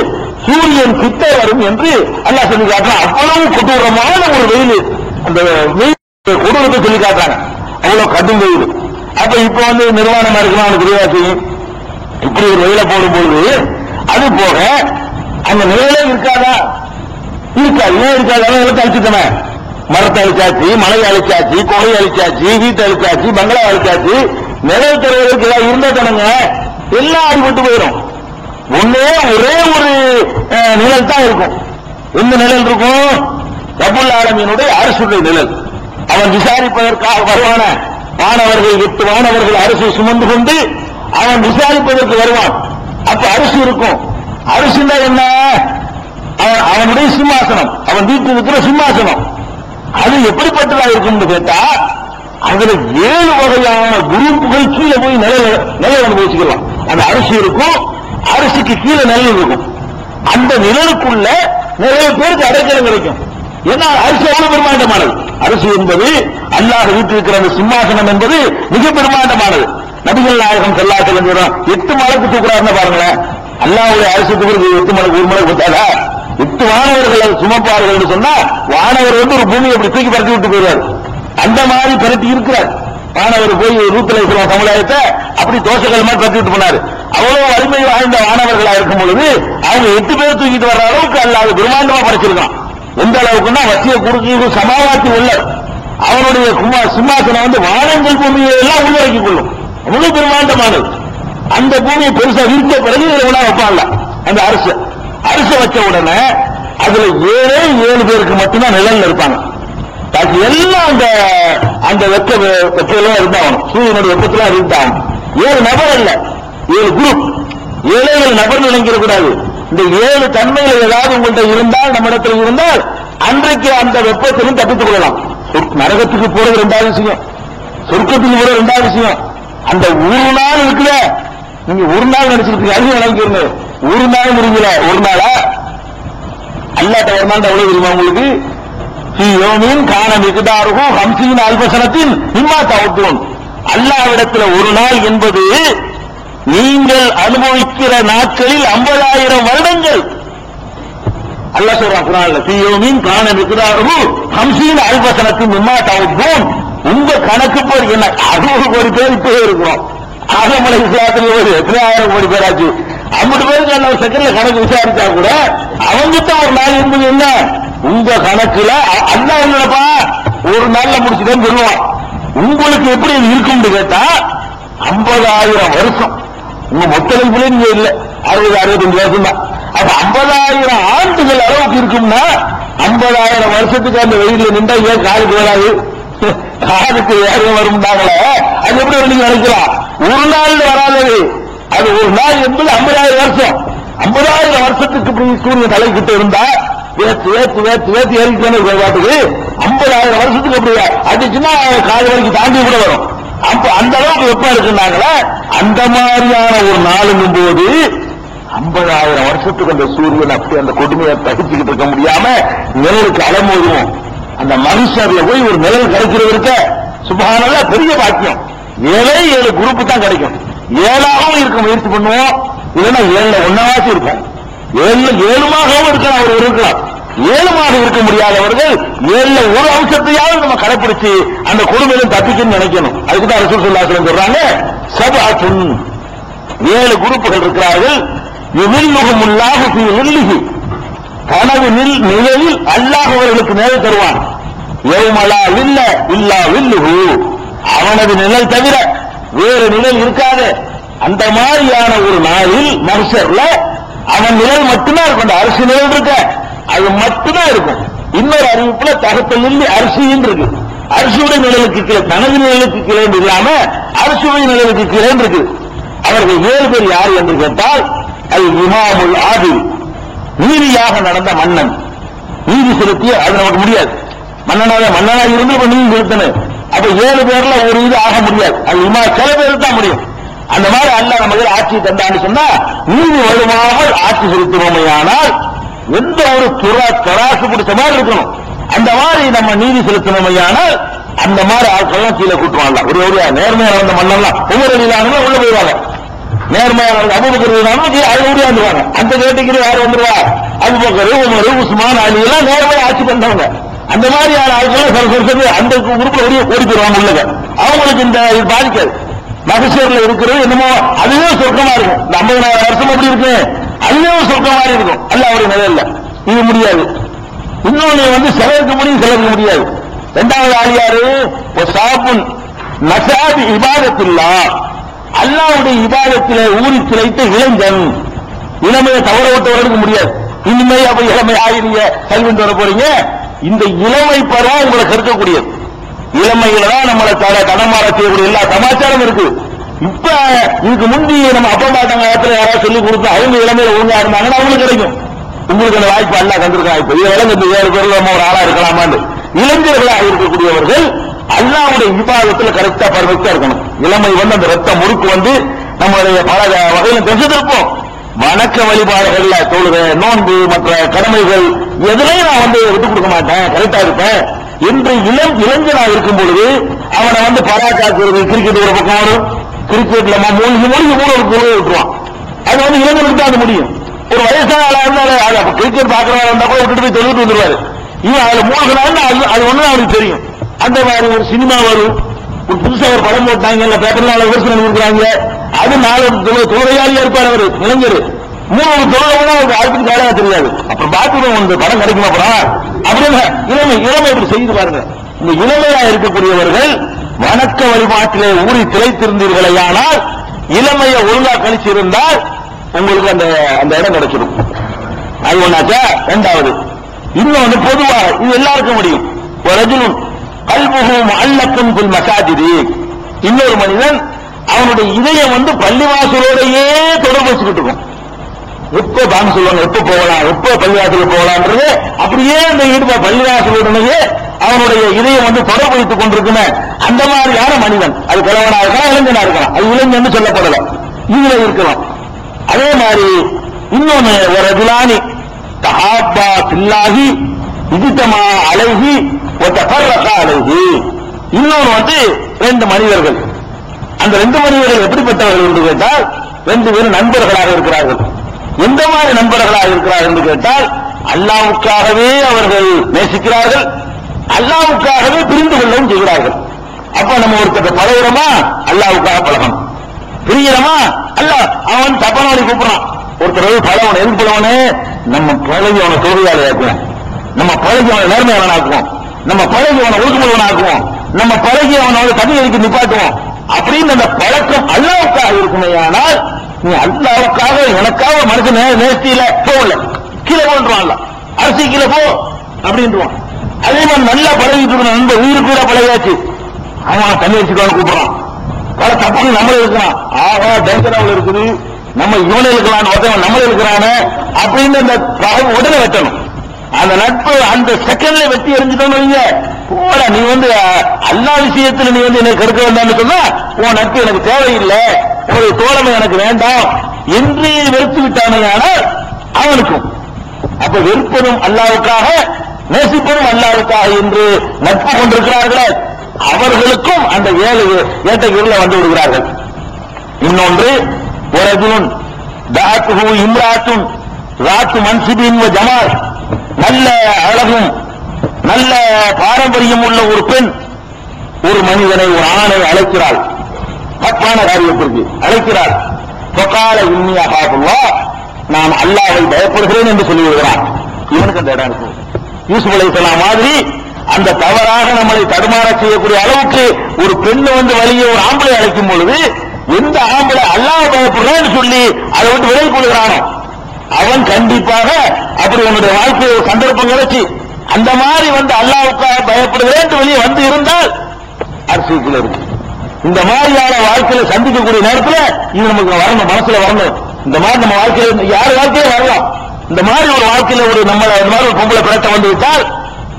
சூரியன் கிட்ட வரும் என்று அல்லாஹ் சொல்லி காட்டுறான். அவ்வளவு கொடூரமான ஒரு வெயில், அந்த வெயில் கொடூரத்தை சொல்லி காட்டுறாங்க. அவ்வளவு கடும் வெயில். அப்ப இப்ப நிர்வாணமா இருக்குன்னா அவனுக்கு தெரியாது. இப்படி ஒரு வெயில போடும்போது அது போக அந்த நிலையிலே இருக்காதா? இருக்காது. ஏன் இருக்காது? அவன் அழிச்சுட்டன, மரத்தை அழிச்சாச்சு, மலை அழிச்சாச்சு, கொகை அழிச்சாச்சு, வீட்டை அழிச்சாச்சு, பங்களா அழிச்சாச்சு. நிழல் தருவதற்கு ஏதாவது இருந்தா தானுங்க எல்லாம் அடிபட்டு போயிடும். ஒரே ஒரு நிழல் தான் இருக்கும். எந்த நிழல் இருக்கும்? ரப்புல் ஆலமீனுடைய அரசுடைய நிழல். அவன் விசாரிப்பதற்காக வருவான வானவர்கள் 8 வானவர்கள் அரசை சுமந்து கொண்டு அவன் விசாரிப்பதற்கு வருவான். அப்ப அரசு இருக்கும். அரசுன்னா என்ன? அவனுடைய சிம்மாசனம், அவன் வீட்டில் இருக்கிற சிம்மாசனம். அது எப்படிப்பட்டதா இருக்கும் கேட்டா, அதுல 7 வகையான குரூப்புகள் கீழே போய் நிழல் அனுபவிச்சுக்கலாம். அந்த அரிசி இருக்கும், அரிசிக்கு கீழே நிழல் இருக்கும். அந்த நிழலுக்குள்ள நிறைய பேருக்கு அடைக்கலம் கிடைக்கும். ஏன்னா அரிசி எவ்வளவு பிரமாண்டமானது. அரிசி என்பது அல்லாஹ் வீட்டில் இருக்கிற அந்த சிம்மாசனம் என்பது மிக பிரமாண்டமானது. நபிகள் நாயகம் ஸல்லல்லாஹு அலைஹி வஸல்லம் 8 மலைக்கு தூக்குறாருன்னு பாருங்களேன். அல்லாஹ்வுடைய அரிசி தூக்குறது 8 மலைக்கு, ஒரு மலைக்கு கொடுத்தாரா? 8 வானவர்கள் சுமப்பார்கள் சொன்னா வானவர் ஒரு பூமியை அப்படி தூக்கி பறத்தி விட்டு போயிடுவார். அந்த மாதிரி பரட்டி இருக்கிறார். வானவர் போய் ரூத்துல இருக்கிற சமுதாயத்தை அப்படி தோசைகள் மாதிரி பரட்டி விட்டு போனாரு. அவ்வளவு வலிமை வாய்ந்த வானவர்களா இருக்கும் பொழுது அவங்க 8 பேர் தூக்கிட்டு வர்ற அளவுக்கு அல்லாஹ் பிரம்மாண்டமா படைச்சிருக்கான். எந்த அளவுக்குன்னா வசிய குறுக்கு சமாவாத்தி உள்ள அவனுடைய சிம்மாசனம் வானங்கள் பூமியை எல்லாம் உள்ளடக்கிக் கொள்ளும். முழு பிரம்மாண்டமானது. அந்த பூமியை பெருசா விரிச்ச பிறகு வைப்பான்ல அந்த அரசு வச்ச உடனே அதுல 7 பேருக்கு மட்டும்தான் நிழல்ல இருப்பாங்க. பாக்கி எல்லாம் அந்த வெப்பத்தில இருந்தாகணும், சூரியனுடைய வெப்பத்தில இருந்தாகணும். 7 நபர் அல்ல, 7 குரூப். 7 நபர் நினைக்கிற கூடாது. இந்த 7 தன்மைகள் ஏதாவது உங்கள்கிட்ட இருந்தால், நம்ம இடத்துல இருந்தால், அன்றைக்கு அந்த வெப்பத்திலும் தப்பித்துக் கொள்ளலாம். நரகத்துக்கு போறது 2வது விஷயம், சொர்க்கத்துக்கு போறது 2வது விஷயம். அந்த ஒரு நாள் இருக்குல்ல, நீங்க ஒரு நாள் நினைச்சிருக்கீங்க, அது நினைக்கிறீங்க. ஒரு நாள் முடியல, ஒரு நாளா அல்லாஹ் ஒரு நாள் எவ்வளவு தெரியுமா உங்களுக்கு? அல்லாஹ்விடத்தில் ஒரு நாள் என்பது நீங்கள் அனுபவிக்கிற நாட்களில் 50,000 வருடங்கள். அல்லாஹ் சொல்றான் குர்ஆன்ல, "ஃபீயோமின் கான மிக்தாருஹு 50 அல்ஃப ஸனத்தின் மிம்மா தஅவுதுன்." உங்க கணக்கு போய் என்ன 60 கோடி பேர் இப்பவே இருக்கிறோம். ஆதம் அலைஹிஸ்ஸலாத்துக்கு எத்தனை ஆயிரம் கோடி பேர் ஆச்சு. 50 பேருக்கு எல்லாம் செகண்ட்ல கணக்கு விசாரிச்சா கூட அவங்கிட்ட ஒரு நாள் என்பது என்ன? உங்க கணக்குல அல்லாஹ் என்னப்பா ஒரு நாள்ல முடிச்சுட்டேன்னு சொல்லுவான். உங்களுக்கு எப்படி இருக்கும் கேட்டா 50,000 வருஷம். உங்க மொத்த லைஃப்ல நீங்க இல்ல, 60-65 வருஷம் தான். அப்ப 50,000 ஆண்டுகள் அளவுக்கு இருக்கும்னா 50,000 வருஷத்துக்கு அந்த வெயில நின்றா ஏன் காலுக்கு வராது, காலுக்கு ஏற வரும்னாங்களே, அது எப்படி நீங்க நினைக்கலாம்? ஒரு நாள் வராது, அது ஒரு நாள் என்பது 50,000 வருஷம். 50,000 வருஷத்துக்கு இப்படி சூரியன் தலைக்கிட்டு இருந்தா ஏத்து ஏத்து ஏத்து ஏத்து ஏறிக்கணும் பாட்டுக்கு 50,000 வருஷத்துக்கு அப்படி அடிச்சுன்னா கால் வரைக்கும் தாண்டி கூட வரும். அப்ப அந்த அளவுக்கு வெப்பம் இருக்குன்னாங்களே, அந்த மாதிரியான ஒரு நாளுங்கும் போது 50,000 வருஷத்துக்கு அந்த சூரியன் அப்படி அந்த கொடுமையை தகிச்சுக்கிட்டு இருக்க முடியாம நிழலுக்கு அலமோதுவோம். அந்த மனுஷர்ல போய் ஒரு நிழல் கிடைக்கிறவருக்க சுபஹானல்லாஹ் பெரிய பாக்கியம். 7 குரூப் தான் கிடைக்கும். 7ஆகவும் இருக்க முயற்சி பண்ணுவோம், இல்லைன்னா 7ல 1ஆச்சும் இருக்கும். 7மாகவும் இருக்கலாம், அவர் இருக்கலாம். 7மாக இருக்க முடியாதவர்கள் 7ல ஒரு அம்சத்தையாவது நம்ம கடைப்பிடிச்சு அந்த கொடுமையிலும் தப்பிக்கணும்னு நினைக்கணும். அதுக்குதான் ரசூல் ஸல்லல்லாஹு அலைஹி வஸல்லம் சொல்றாங்க, சபஅத்துன் 7 குரூப்புகள் இருக்கிறார்கள். யுமில்லுஹுமுல்லாஹு ஃபீ ظில்லிஹி, தனது நிழலில் அல்லாஹ் அவர்களுக்கு நிழல் தருவான். யௌமலா லில்ல இல்லா வில்லுஹு, அவனது நிழல் தவிர வேறு நிழல் இருக்காது. அந்த மாதிரியான ஒரு நாளில் மனுஷர்ல அவன் நிழல் மட்டும்தான் இருக்கும். அந்த அரிசி நிழல் இருக்க அது மட்டும்தான் இருக்கும். இன்னொரு அறிவிப்புல தகத்தல் அரிசின்னு இருக்கு. அரிசியுடைய நிழலுக்கு கீழே, தனது நிழலுக்கு கீழே இல்லாம அரிசியுடைய நிழலுக்கு கீழே இருக்கு. அவர்கள் 7 பேர் யார் என்று கேட்டால், அல் இமாமுல் ஆதில், நீதியாக நடந்த மன்னன். நீதி செலுத்திய அது நமக்கு முடியாது. மன்னனாக இருந்து நீதி செலுத்தணும். அப்ப 7 பேர்ல ஒரு இது ஆக முடியாது. அது இமா சில பேருக்கு தான் முடியும். அந்த மாதிரி அல்லாஹ் நமக்கு ஆட்சி தந்தான்னு சொன்னா நீதி வலுவாமல் ஆட்சி செலுத்தினோமையானால் எந்த ஒரு தராசு பிடிச்ச மாதிரி இருக்கணும். அந்த மாதிரி நம்ம நீதி செலுத்தினோமையானால் அந்த மாதிரி ஆட்கள் கீழே கூட்டுவாங்க. ஒரு நேர்மையா நடந்த மன்னெல்லாம் ஒவ்வொரு இல்லாம உள்ள போயிடுவாங்க. நேர்மையா நடந்த அபூபக்கர் அது ஓடியாந்துருவாங்க. அந்த கேட்டகிரி யார் வந்துருவா? அபூபக்கர், உமர், உஸ்மான், அலி எல்லாம் நேர்மையா ஆட்சி பண்றவங்க. அந்த மாதிரியான ஆட்கள் அந்த குரூப்ல ஓடி போயிருவாங்க உள்ளக. அவங்களுக்கு இந்த இது பாதிக்காது. மகசூர்ல இருக்கிறது என்னமோ அதுவே சொர்க்கமா இருக்கும். இந்த 50,000 வருஷம் எப்படி இருக்கு, அதுவே சொர்க்க மாதிரி இருக்கும். அல்ல அவருடைய நிலையில இது முடியாது. இன்னொன்னு சிலருக்கு முடியும், சிலருக்கு முடியாது. 2வது ஆள் யாரு? சாப்புன் நசாதி இபாதத்தில்லா, அல்லாஹ்வுடைய இபாதத்திலே ஊறி திளைத்த இளைஞன். இளமையை தவற விட்டவர்களுக்கு முடியாது. இனிமே அப்ப இளமை ஆகிறீங்க, கல்வி வர போறீங்க. இந்த இளமை பருவம் உங்களை கற்கக்கூடியது. இளமையில தான் நம்மளை தடமாற செய்யக்கூடிய எல்லா சமாச்சாரம் இருக்கு. இப்ப இதுக்கு முந்தி நம்ம அப்பா பாட்டாங்க காலத்துல யாராவது சொல்லி கொடுத்து அவங்க இளமையில ஒழுங்கா இருந்தாங்கன்னா அவங்களுக்கு கிடைக்கும். உங்களுக்கு அந்த வாய்ப்பு அல்ல தந்திருக்காங்க. இப்ப இந்த 7 பேர் நம்ம ஒரு ஆளா இருக்கலாமான்னு இளைஞர்களாக இருக்கக்கூடியவர்கள் அல்லாஹ்வுடைய இபாதத்துல கரெக்டா பர்ஃபெக்டா இருக்கணும். இளமை அந்த ரத்த முறுக்கு நம்மளுடைய பல வகையில தெரிஞ்சிருப்போம். வணக்க வழிபாடுகள்ல தொழுகை, நோன்பு, மற்ற கடமைகள் எதுலையும் நான் விட்டுக் கொடுக்க மாட்டேன், கரெக்டா இருப்பேன் என்று இளைஞனாக இருக்கும் பொழுது அவனை பராக்காக்குறது, கிரிக்கெட் ஒரு பக்கம் வரும். கிரிக்கெட்ல மூழ்கி ஒரு தொழுகை விட்டுருவான். அது இளைஞனுக்கு தான் அது முடியும். ஒரு வயசான ஆளா இருந்தாலும் கிரிக்கெட் பாக்குறவா இருந்தா கூட விட்டுட்டு போய் தொழுவிட்டு வந்துருவாரு. இவன் அதுல மூழ்கினாலும் அது ஒண்ணு அவனுக்கு தெரியும். அந்த மாதிரி ஒரு சினிமா வரும், ஒரு புதுசா ஒரு படம் போட்டாங்க, பேப்பர்ல விமர்சனம் கொடுக்குறாங்க. அது 4 தொழுகையாளியா இருப்பார் அவர் இளைஞர். 3 தொழுகை அவருக்கு ஆளுக்கு வேலையா தெரியாது. அப்புறம் பாத்துருவோம் படம் கிடைக்குமா படம் அப்படின்னு இளமை இப்படி செய்து பாருங்க. இந்த இளமையா இருக்கக்கூடியவர்கள் வணக்க வழிபாட்டிலே ஊறி திளைத்திருந்தீர்களேயானால், இளமையை ஒழுங்கா கழிச்சிருந்தால் உங்களுக்கு அந்த இடம் கிடைச்சிடும். அது ஒண்ணாச்சா. 2வது இன்னொன்னு பொதுவாக இது எல்லாருக்கும் முடியும். ஒரு ரஜுலுன் கல்புஹு முஅல்லகுன் பில் மசாஜிதி, இன்னொரு மனிதன் அவனுடைய இதயம் பள்ளிவாசலோடையே தொடர்பு வச்சுக்கிட்டு இருக்கும். எப்ப பாங்க சொல்லுவாங்க, எப்ப போகலாம், எப்ப பள்ளிவாசலுக்கு போகலான்றது அப்படியே அந்த ஈடுபா பள்ளிவாசலுடனே அவனுடைய இதயம் தொடர்பு வைத்துக் கொண்டிருக்குமே. அந்த மாதிரியான மனிதன், அது கிழவனா இருக்கலாம், இளைஞனா இருக்கலாம், அது இளைஞன் சொல்லப்படல, இதுல இருக்கலாம். அதே மாதிரி இன்னொன்னு ஒரு ரஜுலானி தஹாப்பா பில்லாஹி இஜ்தமா அலைஹி வ தஃபர்ரகா அலைஹி, இன்னொன்னு 2 மனிதர்கள். அந்த 2 மனிதர்கள் எப்படிப்பட்டவர்கள் என்று கேட்டால் 2 பேரும் நண்பர்களாக இருக்கிறார்கள். எந்த மாதிரி நண்பர்களாக இருக்கிறார்கள் என்று கேட்டால் அல்லாஹ்வுக்காகவே அவர்கள் நேசிக்கிறார்கள், அல்லாஹ்வுக்காகவே புரிந்து கொள்ளவும் செய்கிறார்கள். அப்ப நம்ம ஒருத்தர் பழகுறோமா, அல்லாஹ்வுக்காக பழகணும். பிரியறமா, அல்லாஹ் அவன் தப்பனோடி கூப்பிடுறான். ஒருத்தர் பழவன் எதுக்கு பழவனே, நம்ம பழகி அவனை தொழுகையாளி ஆக்குவோம், நம்ம பழகி அவனை நேர்மையாளன் ஆக்குவோம், நம்ம பழகி அவனை ஒழுங்குமுறைவன் ஆக்குவோம், நம்ம பழகி அவனோட தகுதிக்கு நிப்பாட்டுவோம் அப்படின்னு அந்த பழக்கம் அல்லாஹ்வுக்காக இருக்குமேயானால் நீ அல்லாவுக்காக எனக்காக மனுஷன் நேர்த்தியில போகல, கீழே போன்றான்ல, அரிசி கீழே போ அப்படின்றான். அதே மாதிரி நல்லா பழகிட்டு இருக்க நண்பர் உயிருக்கு கூட பழகியாச்சு, அவன் தண்ணி வச்சுக்கான்னு கூப்பிடுறான். பல தப்புகள் நம்மள இருக்கிறான், ஆகா டேஞ்சராவில் இருக்குது, நம்ம இவனை இருக்கிறான், நம்மள இருக்கிறான அப்படின்னு அந்த உடனே வெட்டணும். அந்த நட்பு அந்த செகண்ட்ல வெட்டி எரிஞ்சுட்டோன்னு வைங்க, போட நீ அல்லா விஷயத்துல நீ என்னை கெடுக்க வேண்டாம்னு சொன்னா உன் நட்பு எனக்கு தேவையில்லை, உங்களுடைய தோழமை எனக்கு வேண்டாம் என்று வெறுத்து விட்டானால் அவனுக்கும் அப்ப வெறுப்பதும் அல்லாவுக்காக நேசிப்பதும் அல்லாவுக்காக என்று நட்பு கொண்டிருக்கிறார்களே அவர்களுக்கும் அந்த ஏட்டைகளில் வந்து விடுகிறார்கள். இன்னொன்று ஒரஜுன் தாத்துஹு இம்ராத்துன் ராத்து மன்சிபின் வ ஜமால், நல்ல அழகும் நல்ல பாரம்பரியம் உள்ள ஒரு பெண் ஒரு மனிதனை ஒரு ஆணை அழைக்கிறாள், தப்பான காரியத்திற்கு அழைக்கிறாள். ஃபகால இன்னி அகாஃபுல்லாஹ், நான் அல்லாஹ்வை பயப்படுகிறேன் என்று சொல்லி விடுகிறான். இவனுக்கு அந்த இடம் இருக்கும். யூசுப் அலைஹிஸ்ஸலாம் மாதிரி அந்த தவறாக நம்மளை தடுமாற செய்யக்கூடிய அளவுக்கு ஒரு பெண்ணு வழியை ஒரு ஆம்பளை அழைக்கும் பொழுது எந்த ஆம்பளை அல்லாஹ் பயப்படுறேன்னு சொல்லி அதை விட்டு விலகி கொள்கிறானோ அவன் கண்டிப்பாக அப்படி உன்னுடைய வாழ்க்கையை ஒரு சந்தர்ப்பம் கிடைச்சி அந்த மாதிரி அல்லாஹ்வுக்காக பயப்படுகிறேன் வெளியே வந்து இருந்தால் அரசியல் இருக்கு. இந்த மாதிரியான வாழ்க்கையில சந்திக்கக்கூடிய நேரத்தில் இது நமக்கு வரணும், மனசுல வரணும். இந்த மாதிரி நம்ம வாழ்க்கையில யார் வாழ்க்கையில வரலாம், இந்த மாதிரி ஒரு வாழ்க்கையில ஒரு நம்ம இந்த மாதிரி ஒரு பொம்பளை பிறட்ட வந்து விட்டால்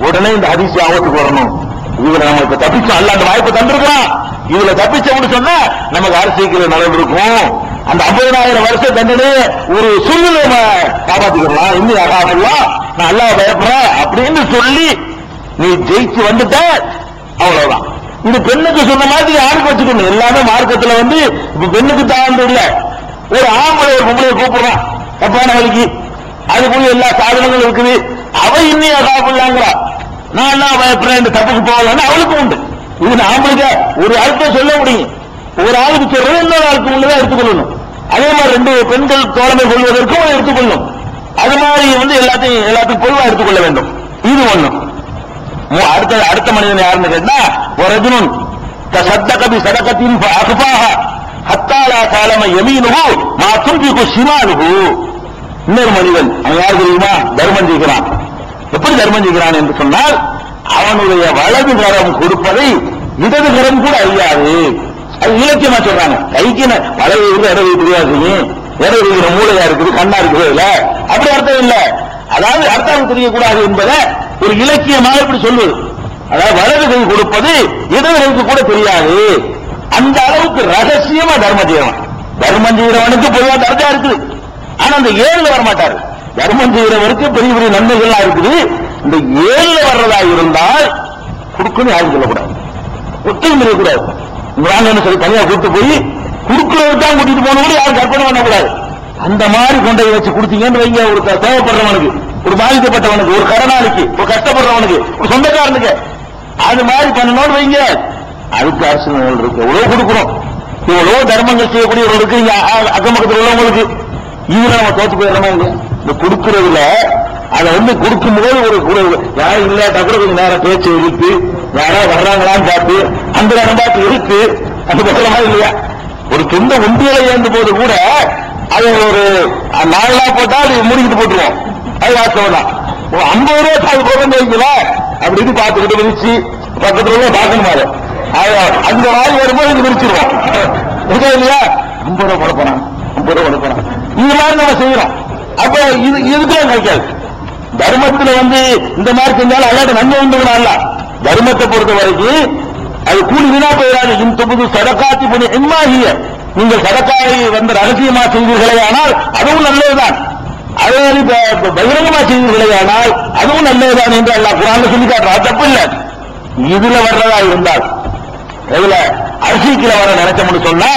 உடனே இந்த ஹதீஸ் ஆபத்துக்கு வரணும். இதுல நமக்கு தப்பிச்சோம், அல்ல அந்த வாய்ப்பு தந்திருக்கிறான், இதுல தப்பிச்சோம்னு சொன்னா நமக்கு அரசியல் நடந்து இருக்கும். அந்த 50,000 வருஷ தண்டனை ஒரு சூழ்நிலை காப்பாத்திக்கலாம். இன்னும் அகாஃபுல்லாஹ், நான் அல்லாஹ் பயப்படுறேன் அப்படின்னு சொல்லி நீ ஜெயிச்சு வந்துட்ட, அவ்வளவுதான். இது பெண்ணுக்கு சொன்ன மாதிரி ஆணுக்கு வச்சுக்கணும். எல்லாமே மார்க்கத்துல இப்ப பெண்ணுக்கு தான் இல்ல, ஒரு ஆம்பளை ஒரு பொம்பளையை கூப்பிடுறான் தப்பான வழிக்கு, அதுக்குள்ள எல்லா சாதனங்களும் இருக்குது, அவ இன்னும் அகாஃபுல்லாங்கிறா, நான் என்ன பயப்படுறேன் இந்த தப்புக்கு போகலன்னு அவளுக்கு உண்டு. இது ஆம்பளைக்கு ஒரு ஆளுக்கு சொல்ல முடியும், ஒரு ஆளுக்கு சொல்றது இன்னொரு ஆளுக்கு உள்ளதான் எடுத்துக்கொள்ளணும். அதே மாதிரி 2 பெண்கள் தோழமை கொள்வதற்கும் எடுத்துக்கொள்ளும். அது மாதிரி எல்லாத்தையும் பொதுவா எடுத்துக்கொள்ள வேண்டும். இது ஒண்ணு. அடுத்த மனிதன் யாருன்னு கேட்டா ஒரஜுன் தஸத்தக பி ஸதகத்தின் ஃபஅக்ஃபாஹ ஹத்தா லா தஅலம யமீனுஹு மா துன்ஃபிகு ஷிமாலுஹு. இன்னொரு மனிதன் அவன் யார் தெரியுமா? தர்மம் செய்கிறான். எப்படி தர்மம் செய்கிறான் என்று சொன்னால் அவனுடைய வலது கரம் கொடுப்பதை இடது கரம் கூட அறியாது. அது இலக்கியமா சொல்றாங்க. கைக்கு வலது இருக்கு இடது தெரியாது, இடது இருக்கிற மூளையா இருக்குது கண்ணா இருக்குது இல்ல, அப்படி அர்த்தம் இல்ல. அதாவது அர்த்தம் தெரியக்கூடாது என்பதை ஒரு இலக்கியமாக இப்படி சொல்லுது. அதாவது வலது கை கொடுப்பது இடது கைக்கு கூட தெரியாது. அந்த அளவுக்கு ரகசியமா தர்மம் செய்யறவன், தர்மம் செய்யறவனுக்கு பொதுவாக தர்ஜா இருக்குது. ஆனா அந்த 7ல வரமாட்டாரு. தர்மம் செய்யறவருக்கு பெரிய பெரிய நன்மைகள்லாம் இருக்குது. இந்த 7ல வர்றதா இருந்தால் கொடுக்கணும் யாரும் சொல்லக்கூடாது, ஒத்தையும் செய்யக்கூடாது. என்ன சொல்லி தனியா கூட்டு போய் குடுக்கிறவருக்கு தான் கூட்டிட்டு போனவங்க யாரும் கற்பனை பண்ணக்கூடாது. அந்த மாதிரி கொண்டை வச்சு கொடுத்தீங்கன்னு வைங்க, ஒரு தேவைப்படுறவனுக்கு, ஒரு பாதிக்கப்பட்டவனுக்கு, ஒரு கடனாளிக்கு, ஒரு கஷ்டப்படுறவனுக்கு, ஒரு சொந்தக்காரனுக்கு அது மாதிரி பண்ணணும்னு வைங்க. அதுக்கு அரசியல் இருக்கு. எவ்வளவு கொடுக்கிறோம், எவ்வளவு தர்மங்கள் செய்யக்கூடியவர்களுக்கு அக்கம் பக்கத்தில் உள்ளவங்களுக்கு. இதுல நம்ம தோத்து போயிடறோமா இல்லையா? இந்த கொடுக்கிறதுல அதை கொடுக்கும் போது ஒரு யாரும் இல்லாட்டா கூட கொஞ்சம் நேரம் பேச்சு இருக்கு, யாராவது வர்றாங்களான்னு பார்த்து அந்த நேரம் பார்த்து இருக்கு, அது பக்கமா இல்லையா? ஒரு சொந்த ஒன்றியலை ஏந்த போது கூட அது ஒரு 4 நாள் போட்டா அது முடிக்கிட்டு போட்டுருவோம். அது வாஸ்தவம் தான். 50 ரூபாய் அது போகணும் வைக்கல அப்படின்னு பார்த்துக்கிட்டு விரிச்சு பக்கத்துல பார்க்கணுமா? அந்த நாள் வரும்போது இது விரிச்சிருவோம் இல்லையா? 50 ரூபாய் கொடுப்போம், 50 ரூபாய் கொடுப்போம். இந்த மாதிரி நம்ம செய்யறோம். அப்ப இதுக்கெல்லாம் கிடைக்காது. தர்மத்துல இந்த மாதிரி செஞ்சாலும் அல்லாத நன்மை உண்டுங்களா? தர்மத்தை பொறுத்த வரைக்கும் அது கூலி வீணா போயிடாது. இந்த சதக்காத்தி பண்ணி எம்மாகிய நீங்கள் சதக்காவை ரகசியமா செய்வீர்களே ஆனால் அதுவும் நல்லதுதான், அதே பகிரங்கமா செய்வீர்களே ஆனால் அதுவும் நல்லதுதான் என்று அல்லாஹ் குர்ஆன்ல சொல்லி காட்டுறான். தப்பு இல்லை. இதுல வர்றதா இருந்தால் இதுல அரிசிக்குல வர நினைச்சோம்னு சொன்னா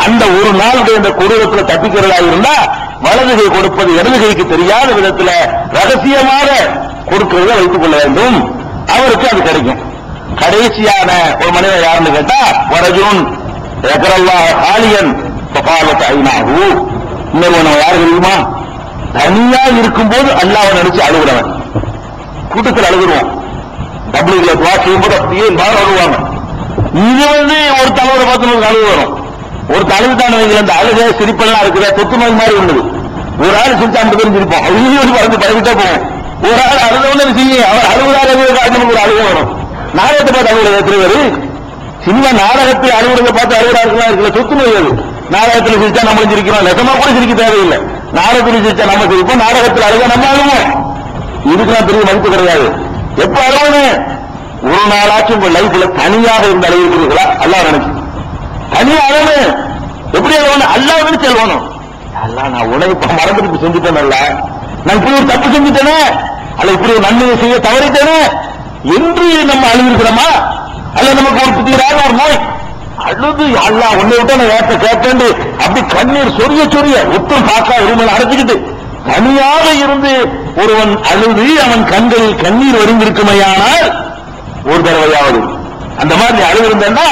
அந்த ஒரு நாளுடைய இந்த கொடூரத்துல தப்பிக்கிறதா இருந்தா வலது கை கொடுப்பது இடது கைக்கு தெரியாத விதத்துல ரகசியமாக கொடுக்கிறத வைத்துக் கொள்ள வேண்டும். அவருக்கு அது கிடைக்கும். கடைசியான ஒரு மனிதர் யாருன்னு கேட்டா வரஜுன் யக்ரல்லாஹ் ஹாலியன் ஃபகாலத் ஐனாஹு. இன்னொரு யாரு தெரியுமா? தனியா இருக்கும்போது அல்லாஹ்வை நினைச்சு அழுகிறவன். கூட்டத்தில் அழுகுறோம், பப்ளிக்ல துவா செய்யும்போது அப்படியே எல்லாரும் அழுவாங்க. இது ஒரு தலைவரை பார்த்து அழுகு வரும். ஒரு தலைவிட்டான அந்த அழுகை சிரிப்பெல்லாம் இருக்கிற தொத்து நோய் மாதிரி உள்ளது. ஒரு ஆள் சிரிச்சு 50 பேரும் சிரிப்போம், பறந்து பரவிட்டே போவோம். ஒரு ஆள் அழுதவன்னு செய்ய அவர் அழுவதாக நமக்கு ஒரு அழுகை வரும். நாடகத்தை பார்த்து அழுகுறது எத்தனை பேரு? சினிமா நாடகத்தில் அழுகுறதை பார்த்து அழுகுறாருலாம் இருக்குல்ல, தொத்து நோய் அது. நாடகத்தில் சிரிச்சா நம்மளும் சிரிக்கிறோம், நெசமா கூட சிரிக்க தேவையில்லை. நாடகத்தில் சிரிச்சா நம்ம சிரிப்போம், நாடகத்தில் அழுக நம்ம அழுவோம். இதுக்கெல்லாம் பெரிய மதிப்பு கிடையாது. எப்ப அழுவணும்? ஒரு நாளாச்சும் உங்க லைஃப்ல தனியாக இருந்து அழுகிறீர்களா? அல்லாஹ் நினைச்சு தனியா அழுவணும். எப்படி அழுவணும்? அல்லாஹ் நினைச்சு அழுவணும். அல்லாஹ் நான் உழைப்ப மறந்துட்டு செஞ்சுட்டேன், நான் இப்படி ஒரு தப்பு செஞ்சுட்டேனே, அல்ல இப்படி ஒரு நன்மையை செய்ய தவறிட்டேனே என்று நம்ம அழுகிறோமா? அல்ல நமக்கு ஒரு புதியராக ஒரு நோய் அழுது அல்லாஹ் உன்னை விட்டு நான் ஏற்ற கேட்டேன் அப்படி கண்ணீர் சொரிய ஒத்தும் பார்க்க உரிமையை அடைச்சிக்கிட்டு தனியாக இருந்து ஒருவன் அழுது அவன் கண்களில் கண்ணீர் வடிந்திருக்குமையானால் ஒரு தடவையாவது அந்த மாதிரி அழுவிருந்தா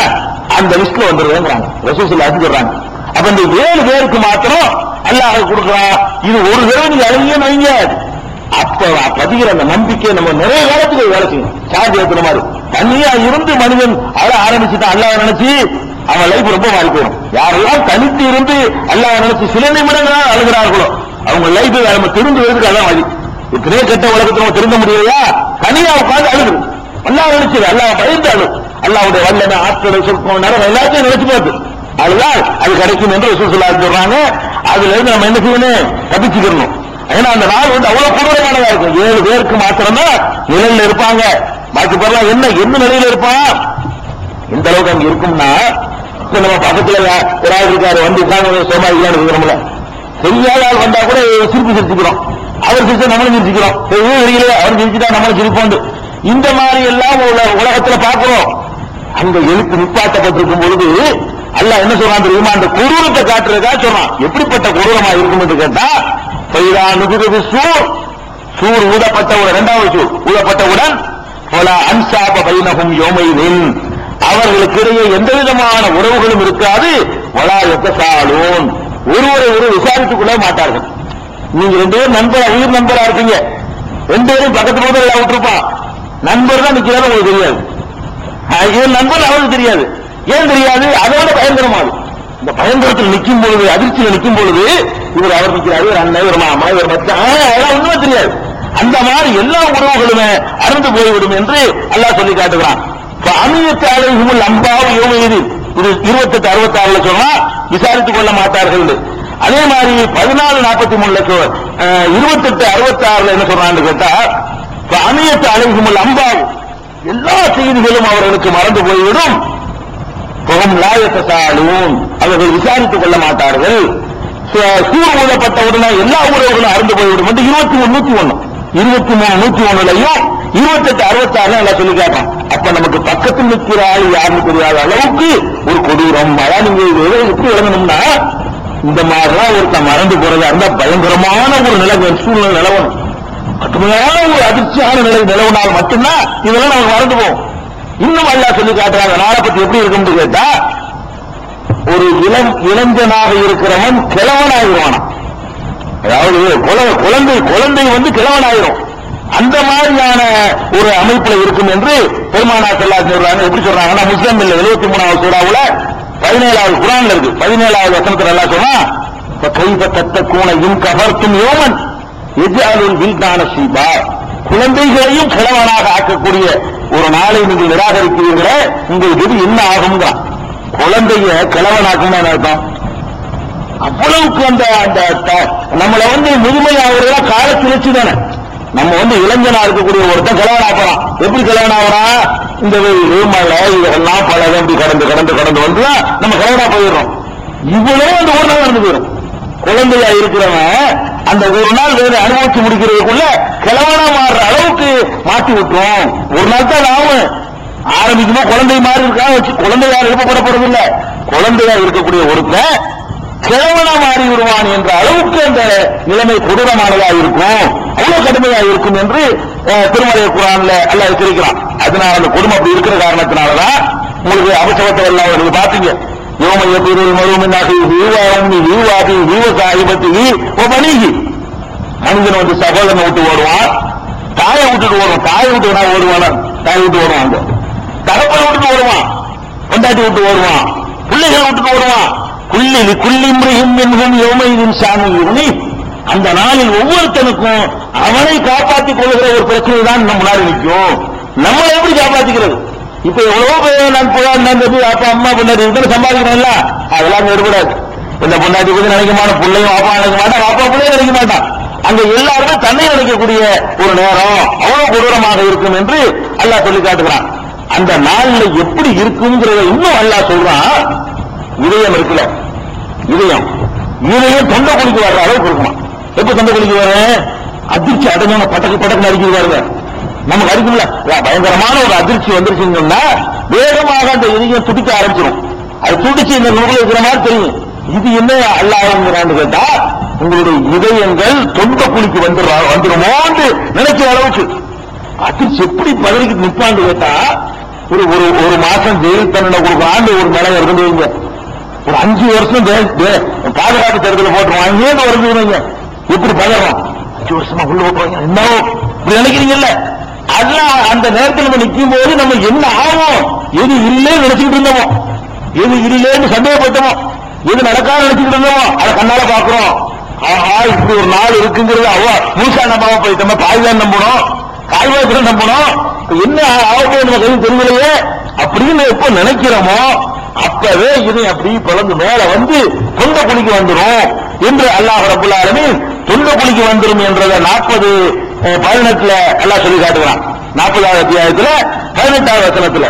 அந்த லிஸ்ட்ல வந்துருவாங்க. ரசூல் ஸல்லல்லாஹு சொல்றாங்க. அப்ப இந்த 7 பேருக்கு மாத்திரம் அல்லாஹ் கொடுக்கிறான். இது ஒரு தடவை நீங்க அழுகியன்னு வைங்க, அப்ப பதிகிற அந்த நம்பிக்கை நம்ம நிறைய காலத்துக்கு வேலை செய்யும். சார்ஜ் ஏற்றுற மாதிரி தனியா இருந்து மனிதன் அழ ஆரம்பிச்சுட்டான் அல்லாஹ் நினைச்சு அவன் லைஃப் ரொம்ப மாறி போயிடும். யாரெல்லாம் தனித்து இருந்து அல்லாஹ் நினைச்சு சில நிமிடங்கள் அழுகிறார்களோ அவங்க லைஃப் நம்ம திருந்துவதற்கு அதான் வழி. இத்தனையே கெட்ட உலகத்துல திருந்த முடியலையா? தனியா உட்கார்ந்து அழுது அல்லாஹ் நினைச்சது, அல்லாஹ் பயந்து அழு, அல்லாஹ்வுடைய வல்லமை ஆற்றலை சொற்கும் நேரம் எல்லாத்தையும் நினைச்சு பார்த்து அதுதான் அது கிடைக்கும் என்று ரசூல் ஸல்லல்லாஹு அலைஹி சொல்றாங்க. அதுல இருந்து நம்ம என்ன செய்யணும்? தப்பிச்சுக்கணும். ஏன்னா அந்த நாள் அவ்வளவு கொடூரமானதா இருக்கும். 7 பேருக்கு மாத்திரம்தான் நிலையில இருப்பாங்க. பாக்கி பேர்லாம் என்ன நிலையில இருப்பான்? எந்த அளவுக்கு அங்க இருக்கும்னா, நம்ம பக்கத்துல ஒரு ஆள் இருக்காரு வந்து சோமா இல்லைன்னு இருக்கிறோம்ல, தெரியாத ஆள் வந்தா கூட சிரிச்சுக்கிறோம். அவர் சிரிச்சா நம்மளும் சிரிச்சுக்கிறோம். தெரியல அவர் சிரிச்சுட்டா நம்மளும் சிரிப்போம். இந்த மாதிரி எல்லாம் உலகத்துல பார்க்கிறோம். அங்க எழுத்து நிப்பாட்டப்பட்டிருக்கும் பொழுது அல்லாஹ் என்ன சொல்றான் தெரியுமா? அந்த கொடூரத்தை காட்டுறதா சொல்றான். எப்படிப்பட்ட கொடூரமா இருக்கும் என்று கேட்டா, சூர் ஊதப்பட்டவுடன், 2வது சூர் ஊதப்பட்டவுடன் அன்சாப பைனஹும் யௌமைதின் அவர்களுக்கு இடையே எந்த விதமான உறவுகளும் இருக்காது. வலா யத்தசாலூன் ஒருவரை விசாரித்துக் கொள்ள மாட்டார்கள். நீங்க 2 பேரும் நண்பரா உயிர் நண்பரா இருக்கீங்க, 2 பேரும் பக்கத்து போது எல்லாம் விட்டுருப்பான். நண்பர் தான் நிக்கிறாரு உங்களுக்கு தெரியாது, இவன் நண்பர் அவருக்கு தெரியாது. ஏன் தெரியாது? அதோட பயங்கரமாது. இந்த பயங்கரத்தில் நிற்கும் பொழுது, அதிர்ச்சியில் நிற்கும் பொழுது இவர் அவர் நிற்கிறாரு, ஒரு அண்ணன், ஒரு மாமா, ஒரு மச்சான், அதெல்லாம் ஒண்ணுமே தெரியாது. அந்த மாதிரி எல்லா உறவுகளுமே அறந்து போய்விடும் என்று அல்லாஹ் சொல்லி காட்டுகிறான். அமியத்து அலைஹிமுல் அம்பாவு யௌமைதின் இது 28 66 சொன்னா விசாரித்துக் கொள்ள மாட்டார்கள். அதே மாதிரி 1443 28 66 என்ன சொல்றான்னு கேட்டா, அமியத்து அலைஹிமுல் அம்பாவு எல்லா செய்திகளும் அவர்களுக்கு மறந்து போய்விடும். அவர்கள் விசாரித்துக் கொள்ள மாட்டார்கள். சூர் ஊதப்பட்டவுடனே எல்லா உறவுகளும் அறந்து போய்விடும் என்று 23 101லையும் 28 66 எல்லாம் சொல்லி காட்டான். அப்ப நமக்கு பக்கத்தில் நிற்கிற ஆள் யாருன்னு தெரியாத அளவுக்கு ஒரு கொடூரம். அதான் நீங்க எப்படி எழுதணும்னா, இந்த மாதிரிலாம் ஒருத்தன் மறந்து போறதா இருந்தா பயங்கரமான ஒரு சூழ்நிலை நிலவணும், கடுமையான ஒரு அதிர்ச்சியான நிலை நிலவினால் மட்டும்தான் இதெல்லாம் நமக்கு மறந்து போகும். இன்னும் அல்லாஹ் சொல்லி காட்டுறாங்க நாளை பத்தி எப்படி இருக்கும்னு கேட்டா, ஒரு இளைஞனாக இருக்கிறவன் கிழவனாயிருவானா, அதாவது குழந்தை கிழவனாயிரும். அந்த மாதிரியான ஒரு அமைப்புல இருக்கும் என்று பெருமானார் ஸல்லல்லாஹு அலைஹி சொல்றாங்க. எப்படி சொல்றாங்கன்னா, முஸ்லிம் 73வது சூராவுல 17வது குர்ஆன்ல இருக்கு. 17வது வசனத்துல அல்லாஹ் சொன்னா, கைஃப தத்தகூன இன் கஃபர்தும் யௌமன் யஜ்அலுல் வில்தான ஷீபா குழந்தைகளையும் கிழவனாக ஆக்கக்கூடிய ஒரு நாளை நீங்கள் நிராகரிக்கிறீர்களே, உங்களுக்கு இது என்ன ஆகும்ங்கிறான். குழந்தைய கிழவனாக்கும் அர்த்தம். அவ்வளவுக்கு அந்த நம்மளை முதுமையாகிறதா காலத்தில் வச்சு தானே. நம்ம இளைஞனா இருக்கக்கூடிய ஒருத்தன் கிழவனாக்கலாம். எப்படி கிழவனாகிறா? இந்த மழை இதெல்லாம் பழக அப்படி கடந்து வந்து நம்ம கிழவனா போயிடுறோம். இவ்வளவு அந்த ஒரு நாள் நடந்து போயிடும். குழந்தையா இருக்கிறவன் அந்த ஒரு நாள் வேறு அனுபவிச்சு முடிக்கிறதுக்குள்ள கிழவனா மாறுற அளவுக்கு மாற்றி விட்டுரும். ஒரு நாள் தான் ஆகும். ஆரம்பிக்குமா குழந்தை மாதிரி இருக்கா வச்சு குழந்தையா எழுப்பப்பட போறது இல்ல. குழந்தையா இருக்கக்கூடிய ஒருத்தன் கிழவனா மாறி விடுவான் என்ற அளவுக்கு அந்த நிலைமை கொடூரமானதா இருக்கும், அவ்வளவு கடுமையா இருக்கும் என்று திருமலை குர்ஆன்ல அல்லாஹ் எச்சரிக்கிறான். அதனால அந்த கொடுமை அப்படி இருக்கிற காரணத்தினாலதான் உங்களுக்கு அவசரத்தை எல்லாம் நீங்க பாத்தீங்க. மனிதன் சகோதரனை விட்டு ஓடுவான், தாயை விட்டுட்டு ஓடுவான். தாயை விட்டு ஓடுவான், தாயை விட்டு ஓடுவான், தகப்பனை விட்டுட்டு ஓடுவான், கொண்டாட்டி விட்டு ஓடுவான், பிள்ளைகளை விட்டுட்டு ஓடுவான், குல்லிம்ரிஹிம் மின்ஹும் யௌமைதின் ஷானுல் யுக்னி. அந்த நாளில் ஒவ்வொருத்தனுக்கும் அவனை காப்பாற்றிக் கொள்கிற ஒரு பிரச்சனை தான் நம்ம முன்னாடி நிற்கும். நம்மளை எப்படி காப்பாற்றிக்கிறது? இப்ப எவ்வளவு பேர் நான் புகார் அப்பா அம்மா பொண்டாட்டி இதுன்னு சம்பாதிக்கிறோம்ல, அதெல்லாம் எடுபடாது. இந்த பொண்டாட்டி பத்தி நினைக்க மாட்டான், பிள்ளையும் அப்பா நினைக்க மாட்டான், அப்பா பிள்ளையும் நினைக்க மாட்டான். அங்க எல்லாருமே தன்னை நினைக்கக்கூடிய ஒரு நேரம் அவ்வளவு கொடூரமாக இருக்கும் என்று அல்லாஹ் சொல்லி காட்டுகிறான். அந்த நாள்ல எப்படி இருக்குங்கிறத இன்னும் அல்லாஹ் சொல்றான். இதயம் இருக்குல்ல, இதயம் தொண்டை குளிக்கு வர்ற அளவுக்கு இருக்குமா? எப்ப தொண்டை குளிக்கு வர அதிர்ச்சி அடைஞ்சவன பட்டக்கு பட்டக்கு அடிக்கிறது பாருங்க, நமக்கு அடிக்கும்ல, பயங்கரமான ஒரு அதிர்ச்சி வந்துருச்சுன்னு சொன்னா வேகமாக அந்த இதயம் துடிக்க ஆரம்பிச்சிடும். அது துடிச்சு இந்த நூல் இருக்கிற மாதிரி தெரியும். இது என்ன அல்லாஹ்ங்கிறான்னு கேட்டா, உங்களுடைய இதயங்கள் தொண்டை குளிக்கு வந்துருமோன்னு நினைக்கிற அளவுக்கு அதிர்ச்சி எப்படி பதவிக்கு நிற்பான்னு கேட்டா, ஒரு மாசம் ஜெயில் தண்டனை கொடுக்கலான்னு ஒரு நிலை இருந்து ஒரு 5 வருஷம் பாதுகாப்பு தேர்தலில் போட்டுருவோம், அங்கேயிருந்து வருதுங்க. எப்படி பதறோம்? 5 வருஷமா உள்ள போட்டுருவாங்க என்னவோ இப்படி நினைக்கிறீங்கல்ல. அதெல்லாம் அந்த நேரத்தில் நம்ம நிற்கும் போது நம்ம என்ன ஆகும், எது இல்லைன்னு நினைச்சுக்கிட்டு இருந்தோமோ, எது இல்லைன்னு சந்தேகப்பட்டோமோ, எது நடக்காத நினைச்சுக்கிட்டு இருந்தோமோ அதை கண்ணால பாக்குறோம். ஆஹா இப்படி ஒரு நாள் இருக்குங்கிறது முழுசா நம்பாம போயிட்டோம், பாய்தான் நம்பணும், கால்வாய்க்கு நம்பணும், என்ன ஆகப்போது நம்ம கையில் தெரியலையே அப்படின்னு எப்ப நினைக்கிறோமோ அப்பவே இதை அப்படி பிளந்து மேல வந்து தொண்டை குளிக்கு வந்துடும் என்று அல்லாஹ் ரப்பல் ஆலமீன் தொண்டை குளிக்கு வந்துடும் என்றதை 40:18 அல்லாஹ் சொல்லி காட்டுகிறான். 40வது அத்தியாயத்துல 18வது வசனத்துல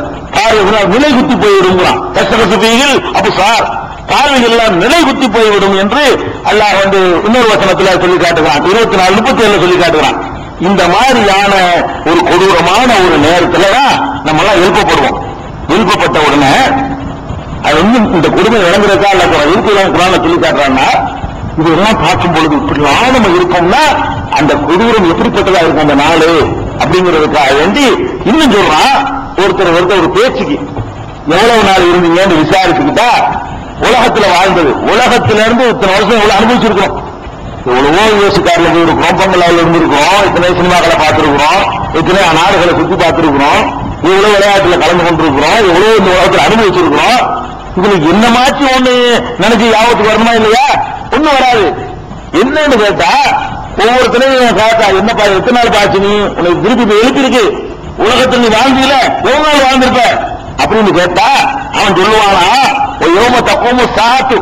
நிலை குத்தி போய்விடுங்கிறான். கஷ்டகசுபியில் அபுசார் பார்வைகள் எல்லாம் நிலை குத்தி போய்விடும் என்று அல்லாஹ் இன்னொரு வசனத்துல சொல்லி காட்டுகிறான். 24:37 சொல்லி காட்டுகிறான். இந்த மாதிரியான ஒரு கொடூரமான ஒரு நேரத்துலதான் நம்ம எல்லாம் எழுப்பப்படுவோம். எழுப்பப்பட்ட உடனே அது இந்த கொடுமை இழந்திருக்கா இல்ல குரான்ல சொல்லி காட்டுறான்னா, இதெல்லாம் பார்க்கும் பொழுது இப்படிலாம் நம்ம இருக்கோம்னா அந்த கொடூரம் எப்படிப்பட்டதா இருக்கும் அந்த நாள் அப்படிங்கிறதுக்காக வேண்டி இன்னும் சொல்றான். ஒருத்தர் ஒரு பேச்சுக்கு எவ்வளவு நாள் இருந்தீங்கன்னு விசாரிச்சுக்கிட்டா, உலகத்துல வாழ்ந்தது, உலகத்தில இருந்து இத்தனை வருஷம் எவ்வளவு அனுபவிச்சிருக்கிறோம், எவ்வளவோ யோசிக்காரில் போயிருக்கிறோம், பங்களாவில் இருந்திருக்கிறோம், இத்தனை சினிமாக்களை பார்த்திருக்கிறோம், இத்தனை நாடுகளை சுத்தி பார்த்திருக்கிறோம், எவ்வளவு விளையாட்டுல கலந்து கொண்டிருக்கிறோம், எவ்வளவு இந்த உலகத்தில் அனுபவிச்சிருக்கிறோம். இதுல என்னமாச்சு ஒண்ணு நினைச்சு யாபத்துக்கு வரணுமா இல்லையா? ஒண்ணும் வராது. என்னன்னு கேட்டா, ஒவ்வொருத்தரையும் கேட்டா என்னப்பா எத்தனை நாள் பாச்சு நீ உனக்கு திருப்பி எழுப்பிருக்கு, உலகத்தில் நீ வாழ்ந்தீல எவ்வளவு நாள் வாழ்ந்திருப்ப அப்படின்னு கேட்டா அவன் சொல்லுவானா, யோம தப்போமோ சாத்து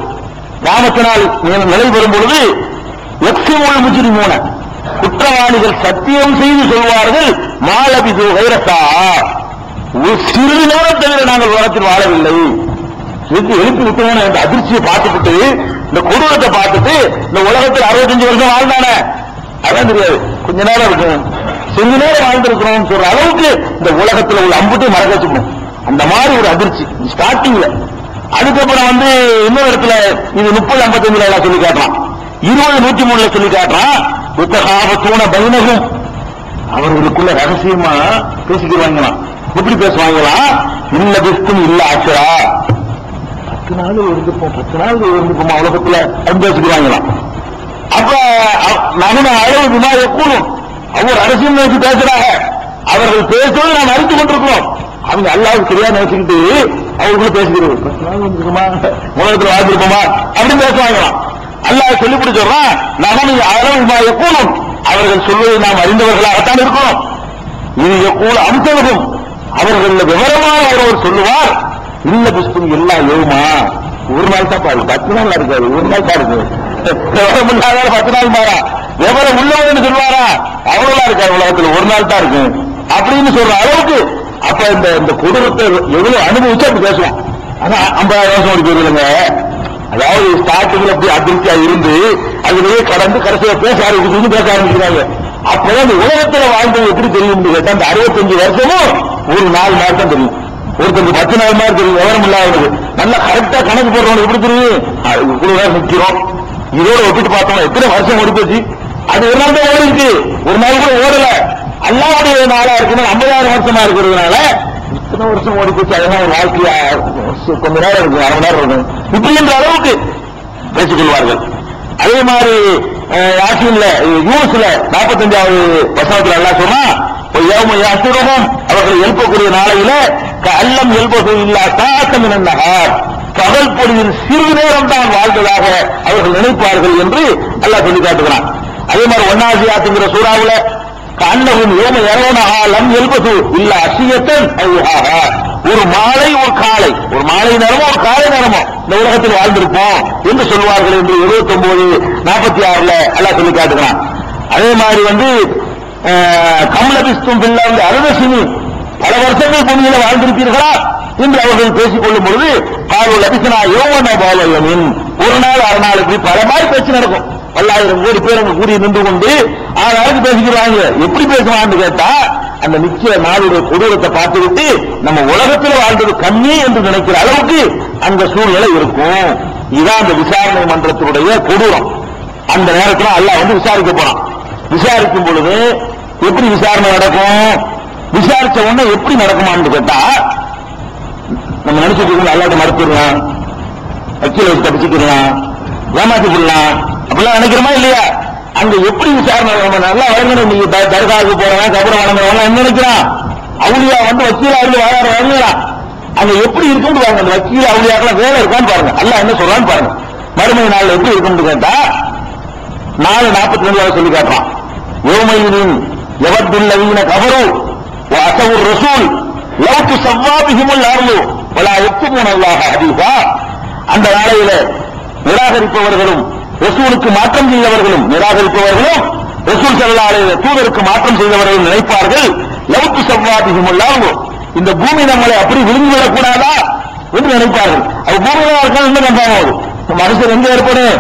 கிராமத்தினால் நிலை பெறும் பொழுது எக்ஸிமோல் முஜ்ரிமூன குற்றவாளிகள் சத்தியம் செய்து சொல்வார்கள், மாலபி கைரசா சிறிது நேரம் தவிர நாங்கள் உலகத்தில் வாழவில்லை. எழுப்பி விட்டோம். இந்த அதிர்ச்சியை பார்த்துட்டு இந்த கொடூரத்தை பார்த்துட்டு இந்த உலகத்தில் 65 வருஷம் வாழ்ந்தானே அதான் தெரியாது, கொஞ்ச நேரம் இருக்கும், சிறிது நேரம் வாழ்ந்திருக்கிறோம் சொல்ற அளவுக்கு இந்த உலகத்தில் உள்ள அம்புட்டு மறக்க வச்சுக்கணும். அந்த மாதிரி ஒரு அதிர்ச்சி ஸ்டார்டிங்ல. அதுக்கப்புறம் இன்னொரு இடத்துல இது 30:55 சொல்லி காட்டுறான், 20:103 சொல்லி காட்டுறான். புத்தகாபத்தூன பைனகும் அவர்களுக்குள்ள ரகசியமா பேசிக்கிறாங்களாம். எப்படி பேசுவாங்களா? இல்ல பிஸ்தும் இல்ல ஆச்சரா 10 நாள் இருந்துப்போம், 10 நாள் இருந்துப்போமா உலகத்துல அப்படின்னு பேசிக்கிறாங்களாம். அப்ப நகன அளவு விமாய கூடும் அவங்க ரகசியம் நினைச்சு பேசுறாங்க. அவர்கள் பேசுவது நாம் அறிந்து கொண்டிருக்கிறோம். அவங்க அல்லாவுக்கு தெரியாத நினைச்சுக்கிட்டு அவர்களுக்குள்ள பேசுகிறது 10 நாள் இருந்துக்குமா உலகத்துல வாழ்ந்துருப்போமா அப்படின்னு பேசுவாங்களாம். அல்லாஹ் சொல்லிவிட்டு சொல்றான், நகன அளவு விமாய கூடும் அவர்கள் சொல்வதை நாம் அறிந்தவர்களாகத்தான் இருக்கணும். இது கூட அம்சவரும் அவர்கள் விவரமாக ஒருவர் சொல்லுவார், இல்ல புஷ்பம் எல்லாம் எழுமா ஒரு நாள் தான் பாரு, 10 நாள் இருக்காது, ஒரு நாள் தான் இருக்கு, விவரம் இல்லாத 10 நாள் மாறா, விவரம் உள்ளவன்னு சொல்லுவாரா அவ்வளவுதான் இருக்காது, உலகத்தில் ஒரு நாள் தான் இருக்கு அப்படின்னு சொல்ற அளவுக்கு. அப்ப இந்த கொடூரத்தை எவ்வளவு அனுபவிச்சு அப்படி பேசுவோம். ஆனா 50,000 வருஷம் ஓடி போயிருங்க. அதாவது ஸ்டார்டிங்ல அப்படி அதிர்ச்சியா இருந்து அதுலயே கடந்து கடைசியா பேச ஆரம்பிக்கிறாங்க. அப்பதான் இந்த உலகத்துல வாழ்ந்தது எப்படி தெரியும் கேட்டா, அந்த 65 வருஷமும் ஒரு 4 நாள் தான் தெரியும். ஒருத்தருக்கு 10 நாள் மாதிரி தெரியும். விவரம் இல்லாதது நல்லா கரெக்டா கணக்கு போடுறவங்க எப்படி தெரியும்? இவ்வளவு நேரம் நிற்கிறோம், இதோட ஒப்பிட்டு பார்த்தோம் எத்தனை வருஷம் ஓடி போச்சு. அது ஒரு நாள் தான் ஓடி இருக்கு, ஒரு நாள் கூட ஓடல. அல்லாவுடைய நாளா இருக்குன்னா 50,000 வருஷமா இருக்கிறதுனால இத்தனை வருஷம் ஓடி போச்சு. அதெல்லாம் ஒரு வாழ்க்கையா கொஞ்ச நேரம் இருக்கு, 1/2 மணி நேரம் இருக்கும் இப்படின்ற அளவுக்கு பேசிக் கொள்வார்கள். அதே மாதிரி யாசின்ல யூஸ்ல 45வது வசனத்துல எல்லாம் சொன்னா, அவர்கள் எழுப்பக்கூடிய நாளையில அல்லம் எழுப்பது இல்லா சாத்தம் நகர் பகல் பொழுதில் சிறிது நேரம் தான் வாழ்ந்ததாக அவர்கள் நினைப்பார்கள் என்று அல்லாஹ் சொல்லி காட்டுகிறான். அதே மாதிரி ஒன்னாசியாத்துங்கிற சூறாவுல கண்ணகும் ஏம இறவனா லம் எல்பது இல்ல அசியத்தன் ஒரு மாலை ஒரு காலை, ஒரு மாலை நேரமோ ஒரு காலை நேரமோ இந்த உலகத்தில் வாழ்ந்திருப்போம் என்று சொல்வார்கள் என்று 79:46 அல்லாஹ் சொல்லி காட்டுகிறான். அதே மாதிரி கமலபிஸ்தும் பிள்ளை அருதசினி பல வருஷங்கள் பூமியில வாழ்ந்திருப்பீர்களா என்று அவர்கள் பேசிக் கொள்ளும் பொழுது காவல் அபிசனா யோவன பாலயமின் ஒரு நாள் அரை நாள் இப்படி பல மாதிரி பேச்சு நடக்கும். 1000 கோடி பேர் அங்க கூடி நின்று கொண்டு 6 நாளுக்கு பேசிக்கிறாங்க. எப்படி பேசுவான்னு கேட்டா அந்த நிச்சய நாளுடைய கொடூரத்தை பார்த்துவிட்டு நம்ம உலகத்தில் வாழ்ந்தது கம்மி என்று நினைக்கிற அளவுக்கு அந்த சூழ்நிலை இருக்கும். இதுதான் அந்த விசாரணை மன்றத்தினுடைய கொடூரம். அந்த நேரத்தில் அல்லாஹ் விசாரிக்க போறான். விசாரிக்கும் பொழுது எப்படி விசாரணை நடக்கும், விசாரிச்ச உடனே எப்படி நடக்குமான்னு கேட்டா நம்ம நினைச்சிட்டு அல்லாட்ட மறுத்துடலாம், வக்கீல வச்சு தப்பிச்சுக்கலாம், ஏமாத்தி விடலாம் அப்படிலாம் நினைக்கிறோமா இல்லையா? அங்க எப்படி விசாரணை நல்லா வழங்கணும். நீங்க தர்காவுக்கு போறவன் கபரம் வழங்குறவங்க என்ன நினைக்கிறான், அவுளியா வக்கீலா இருந்து வாழ வழங்கலாம். அங்க எப்படி இருக்குன்னு பாருங்க, அந்த வக்கீல அவுளியாக்கெல்லாம் வேலை இருக்கான்னு பாருங்க, அல்லாஹ் என்ன சொல்றான்னு பாருங்க. மறுமை நாள் எப்படி இருக்குன்னு கேட்டா 4:42 சொல்லி காட்டுறான். யோமையின் எவத்துள்ளவீன கபரு அசவுர் ரசூல் லவுத்து சவ்வாபிஹிமுல் அர்லு வலா யக்துமூன அல்லாஹ ஹதீஸா. அந்த நாளையில நிராகரிப்பவர்களும் ரசூலுக்கு மாற்றம் செய்தவர்களும் நிராகரிப்பவர்களும் ரசூல் ஸல்லல்லாஹு அலைஹி வஸல்லம் தூதருக்கு மாற்றம் செய்தவர்கள் நினைப்பார்கள் லவுத்து சவ்வாபிஹிமுல் அர்லு, இந்த பூமி நம்மளை அப்படி விழுங்கிவிடக் கூடாதா என்று நினைப்பார்கள். அது பூமியில இருக்க என்ன நம்பாவது மனுஷன் எங்க ஏற்படும்,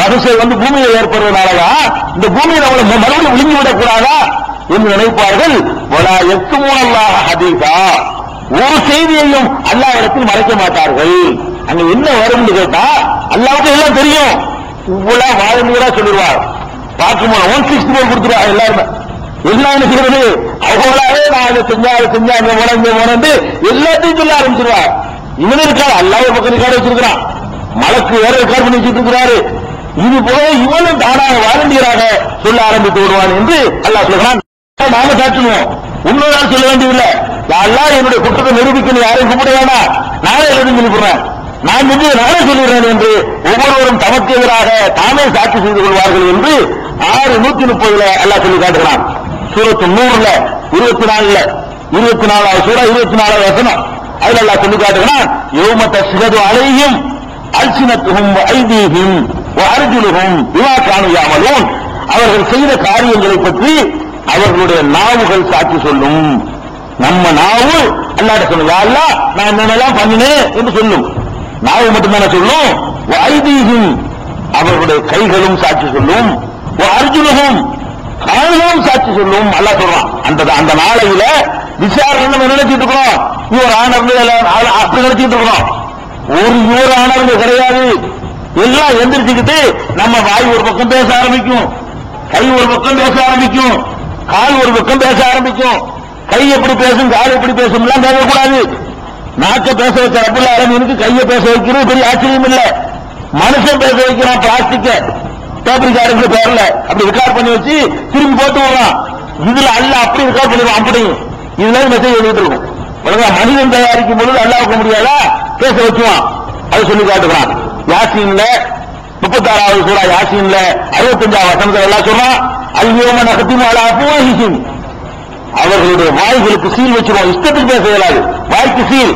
மனுஷன் பூமியில் ஏற்படுவதனாலதான் இந்த பூமியை நம்மளை மறுபடியும் விழுங்கிவிடக் கூடாதா என்று நினைப்பார்கள். வலா யக்துமூன அல்லாஹ ஹதீஸா, ஒரு செய்தியையும் அல்லாஹ்விடத்தில் மறைக்க மாட்டார்கள். அங்க என்ன வரும்னு கேட்டா அல்லாஹ்வுக்கு எல்லாம் தெரியும். இவ்வளவு வாழ்ந்தா சொல்லிடுவார். பார்க்கும்போது 164 கொடுத்துருவா எல்லாருமே. எல்லாம் என்ன செய்யறது, அவங்களாவே நான் அதை செஞ்சா உணர்ந்து எல்லாத்தையும் சொல்ல ஆரம்பிச்சிருவார். இவனு இருக்காரு அல்லாஹ் பக்கம் ரெக்கார்டு வச்சிருக்கிறான், மலக்கு வேற ரெக்கார்ட் பண்ணி வச்சிட்டு இருக்கிறாரு. இது போல இவனும் தானாக வாலண்டியராக சொல்ல ஆரம்பித்து விடுவான் என்று அல்லாஹ் சொல்கிறான். நாம சாட்சிடுவோம், இன்னொரு நாள் சொல்ல வேண்டியதில்லை. அல்லாஹ் என்னுடைய குற்றத்தை நிரூபிக்கணும், யாரையும் கூப்பிட வேண்டாம், நானே எழுதி சொல்லிவிடுறேன், நான் செஞ்சது நானே சொல்லிடுறேன் என்று ஒவ்வொருவரும் தமக்கு எதிராக தானே சாட்சி செய்து கொள்வார்கள் என்று 6:130 அல்லாஹ் சொல்லி காட்டுகிறான். சூரத்து 100 24 சூரா 24 வசனம் அதுல அல்லாஹ் சொல்லி காட்டுகிறான். யௌம தஷ்ஹது அலைஹிம் அல்சினத்துஹும் வ ஐதீஹிம் வ அர்ஜுலுஹும் பிமா கானூ யஅமலூன். அவர்கள் செய்த காரியங்களை பற்றி அவர்களுடைய நாவுகள் சாட்சி சொல்லும். நம்ம நாவு அல்லாஹ்ட்ட சொல்லும், யா அல்லாஹ் நான் என்னென்னலாம் பண்ணினேன் என்று சொல்லும். நாவு மட்டும்தானே சொல்லும். வ ஐதீஹிம் அவர்களுடைய கைகளும் சாட்சி சொல்லும். வ அர்ஜுலுஹும் கால்களும் சாட்சி சொல்லும். அல்லாஹ் சொல்றான். அந்த நாளையில விசாரணை நம்ம நினைச்சிட்டு இருக்கிறோம், இவர் ஆனர் அப்படி நினைச்சிட்டு இருக்கிறோம். ஒரு ஆனவங்க கிடையாது. எல்லாம் எந்திரிச்சுக்கிட்டு நம்ம வாய் ஒரு பக்கம் பேச ஆரம்பிக்கும், கை ஒரு பக்கம் பேச ஆரம்பிக்கும், கால் ஒரு பக்கம் பேச ஆரம்பிக்கும். கை எப்படி பேசும் கால் எப்படி பேசும் எல்லாம் பேசக்கூடாது. நாக்க பேச வச்ச ரப்புல் ஆலமீனுக்கு கையை பேச வைக்கிறது பெரிய ஆச்சரியம் இல்ல. மனுஷன் பேச வைக்கிறான், பிளாஸ்டிக் டேபிள் கார்டு பேர்ல அப்படி ரெக்கார்ட் பண்ணி வச்சு திரும்பி போட்டு விடுறான். இதுல அல்ல அப்படி ரெக்கார்ட் பண்ணிடுவான். அப்படி இதுல மெசேஜ் எழுதிட்டு இருக்கும். மனிதன் தயாரிக்கும் பொழுது அல்லாஹ்வுக்கு முடியாதா பேச வச்சுவான். அது சொல்லி காட்டுகிறான். யாசீன்ல 36வது சூரா யாசீன்ல 65வது வசனத்துல எல்லாம் சொல்றான். அல்யௌம நஹ்திமு அலா அஃப்வாஹிஹிம், அவர்களுடைய வாய்களுக்கு சீல் வச்சிருவோம், இஷ்டத்துக்கு பேச இயலாது, வாய்க்கு சீல்.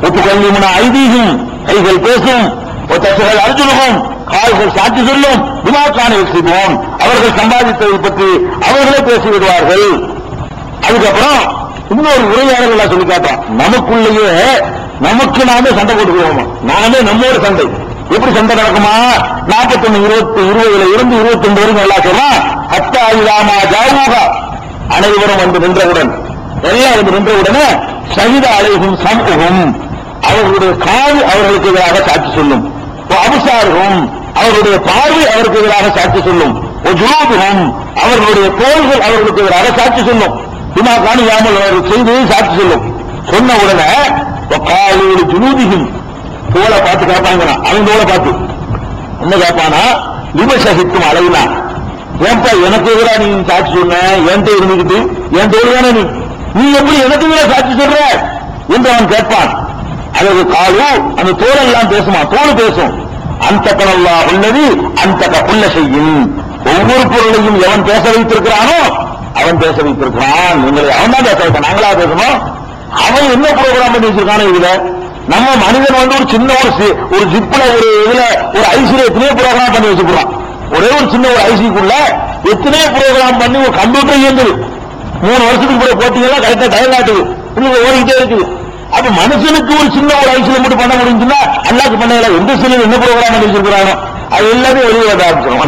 ஒத்துக்கல்லிமுன ஐதீஹிம், கைகள் பேசும். ஒத்தசகல் அர்ஜுலுஹும், கால்கள் சாட்சி சொல்லும். பிமா கானூ யக்ஸிபூன், அவர்கள் சம்பாதித்ததை பற்றி அவர்களே பேசிவிடுவார்கள். அதுக்கப்புறம் இன்னொரு உரையாடல் சொல்லி காட்டுறான். நமக்குள்ளேயே நமக்கு நாமே சண்டை போட்டுக்கிறோம், நாமே நம்மோட சண்டை. எப்படி சண்டை நடக்குமா? 41:20 இருந்து 22 வரைக்கும் எல்லாம் சொல்லலாம். ஹத்தா இலாமா ஜாவூகா, அனைவரும் வந்து நின்றவுடன், எல்லாம் வந்து நின்றவுடனே ஷஹித அலைஹிம் சம்உஹும், அவர்களுடைய காது அவர்களுக்கு எதிராக சாட்சி சொல்லும். அபுசாருஹும், அவர்களுடைய பார்வை அவருக்கு எதிராக சாட்சி சொல்லும். ஜுலூதுஹும், அவர்களுடைய தோள்கள் அவர்களுக்கு எதிராக சாட்சி சொல்லும். பிமா கானூ யஅமலூன், அவர்கள் செய்ததை சாட்சி சொல்லும். சொன்ன உடனே காலு ஜுலூதிஹிம், தோளை பார்த்து கேட்பாங்க. அவன் தோளை பார்த்து என்ன கேட்பானா, லிம ஷஹித்தும் அலைனா, ஏன்பா எனக்கு எதிராக நீ சாட்சி சொன்ன, என்கிட்ட இருந்துக்கிட்டு என் தோல் தானே நீ எப்படி எனக்கு எதிராக சாட்சி சொல்ற என்று அவன் கேட்பான். பிறகு காலு அந்த தோல் எல்லாம் பேசுமா, தோல் பேசும். அந்த கனல்லா உள்ளது அந்த குள்ள செய்யும். ஒவ்வொரு பொருளையும் எவன் பேச வைத்திருக்கிறானோ அவன் பேச வைத்திருக்கிறான். நீங்களை அவன் தான் பேச வைத்தான், நாங்களா பேசணும். அவன் என்ன ப்ரோக்ராம் பண்ணி வச்சிருக்கானோ இதுல. நம்ம மனிதன் வந்து ஒரு சின்ன ஒரு ஜிப்ல ஒரு இதுல ஒரு ஐசில எத்தனையோ ப்ரோக்ராம் பண்ணி வச்சுக்கிறான். ஒரே ஒரு சின்ன ஒரு ஐசிக்குள்ள எத்தனையோ ப்ரோக்ராம் பண்ணி ஒரு கம்ப்யூட்டர் இயங்குது. 3 வருஷத்துக்கு கூட போட்டீங்கன்னா கரெக்டா டைம் ஆட்டுது, ஓடிக்கிட்டே இருக்குது. அப்ப மனுஷனுக்கு ஒரு சின்ன ஒரு ஐசில மட்டும் பண்ண முடிஞ்சுன்னா அல்லாக்கு பண்ணல. எந்த சிலையில் என்ன ப்ரோக்ராம் பண்ணி வச்சிருக்கிறானோ அது எல்லாமே வெளியே வர ஆரம்பிச்சிடும்.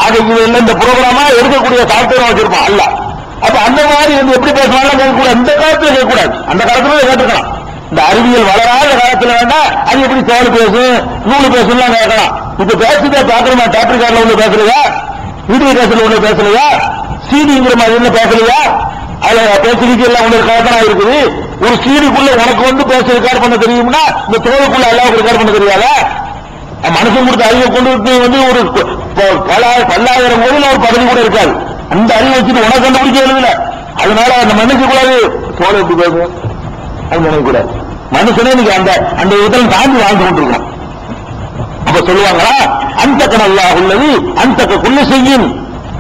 ஆக இது எல்லாம் இந்த ப்ரோக்ராமா எடுக்கக்கூடிய சாப்ட்வேர் வச்சிருப்பான் அல்ல. அப்ப அந்த மாதிரி வந்து எப்படி பேசலாம் கேட்கக்கூடாது. இந்த காலத்துல கேட்கக்கூடாது, அந்த காலத்துல கேட்டுக்கலாம். இந்த அறிவியல் வளராத காலத்துல வேண்டா அது எப்படி தோல் பேசும் நூல் பேசும் கேட்கலாம். இப்ப பேசுதா பாக்குறமா, டாக்டர் கார்ல உள்ள பேசலையா, வீடியோ கேசல உள்ள பேசலையா, சீடிங்கிற மாதிரி என்ன பேசலையா, அதுல பேசுறதுக்கு எல்லாம் ஒன்று கலக்கணா இருக்குது. ஒரு சீடிக்குள்ள உனக்கு வந்து பேச ரெக்கார்ட் பண்ண தெரியும்னா இந்த தோலுக்குள்ள எல்லாருக்கும் ரெக்கார்ட் பண்ண தெரியாதா? மனுஷன் கொடுத்த அறிவை கொண்டு வந்து ஒரு பல்லாயிரம் கோடியில் ஒரு பதவி கூட இருக்காது. அந்த அறிவை வச்சுட்டு உனக்கு கண்டுபிடிக்க எழுதல. அதனால அந்த மனுஷன் கூடாது தோலை எப்படி பேசும் அது நினைக்கக்கூடாது. மனுஷனே நீங்க அந்த அந்த இதில் தாண்டி வாழ்ந்து கொண்டிருக்கோம். அப்ப சொல்லுவாங்களா அந்த கனல்லா உள்ளது அந்த குள்ள செய்யும்.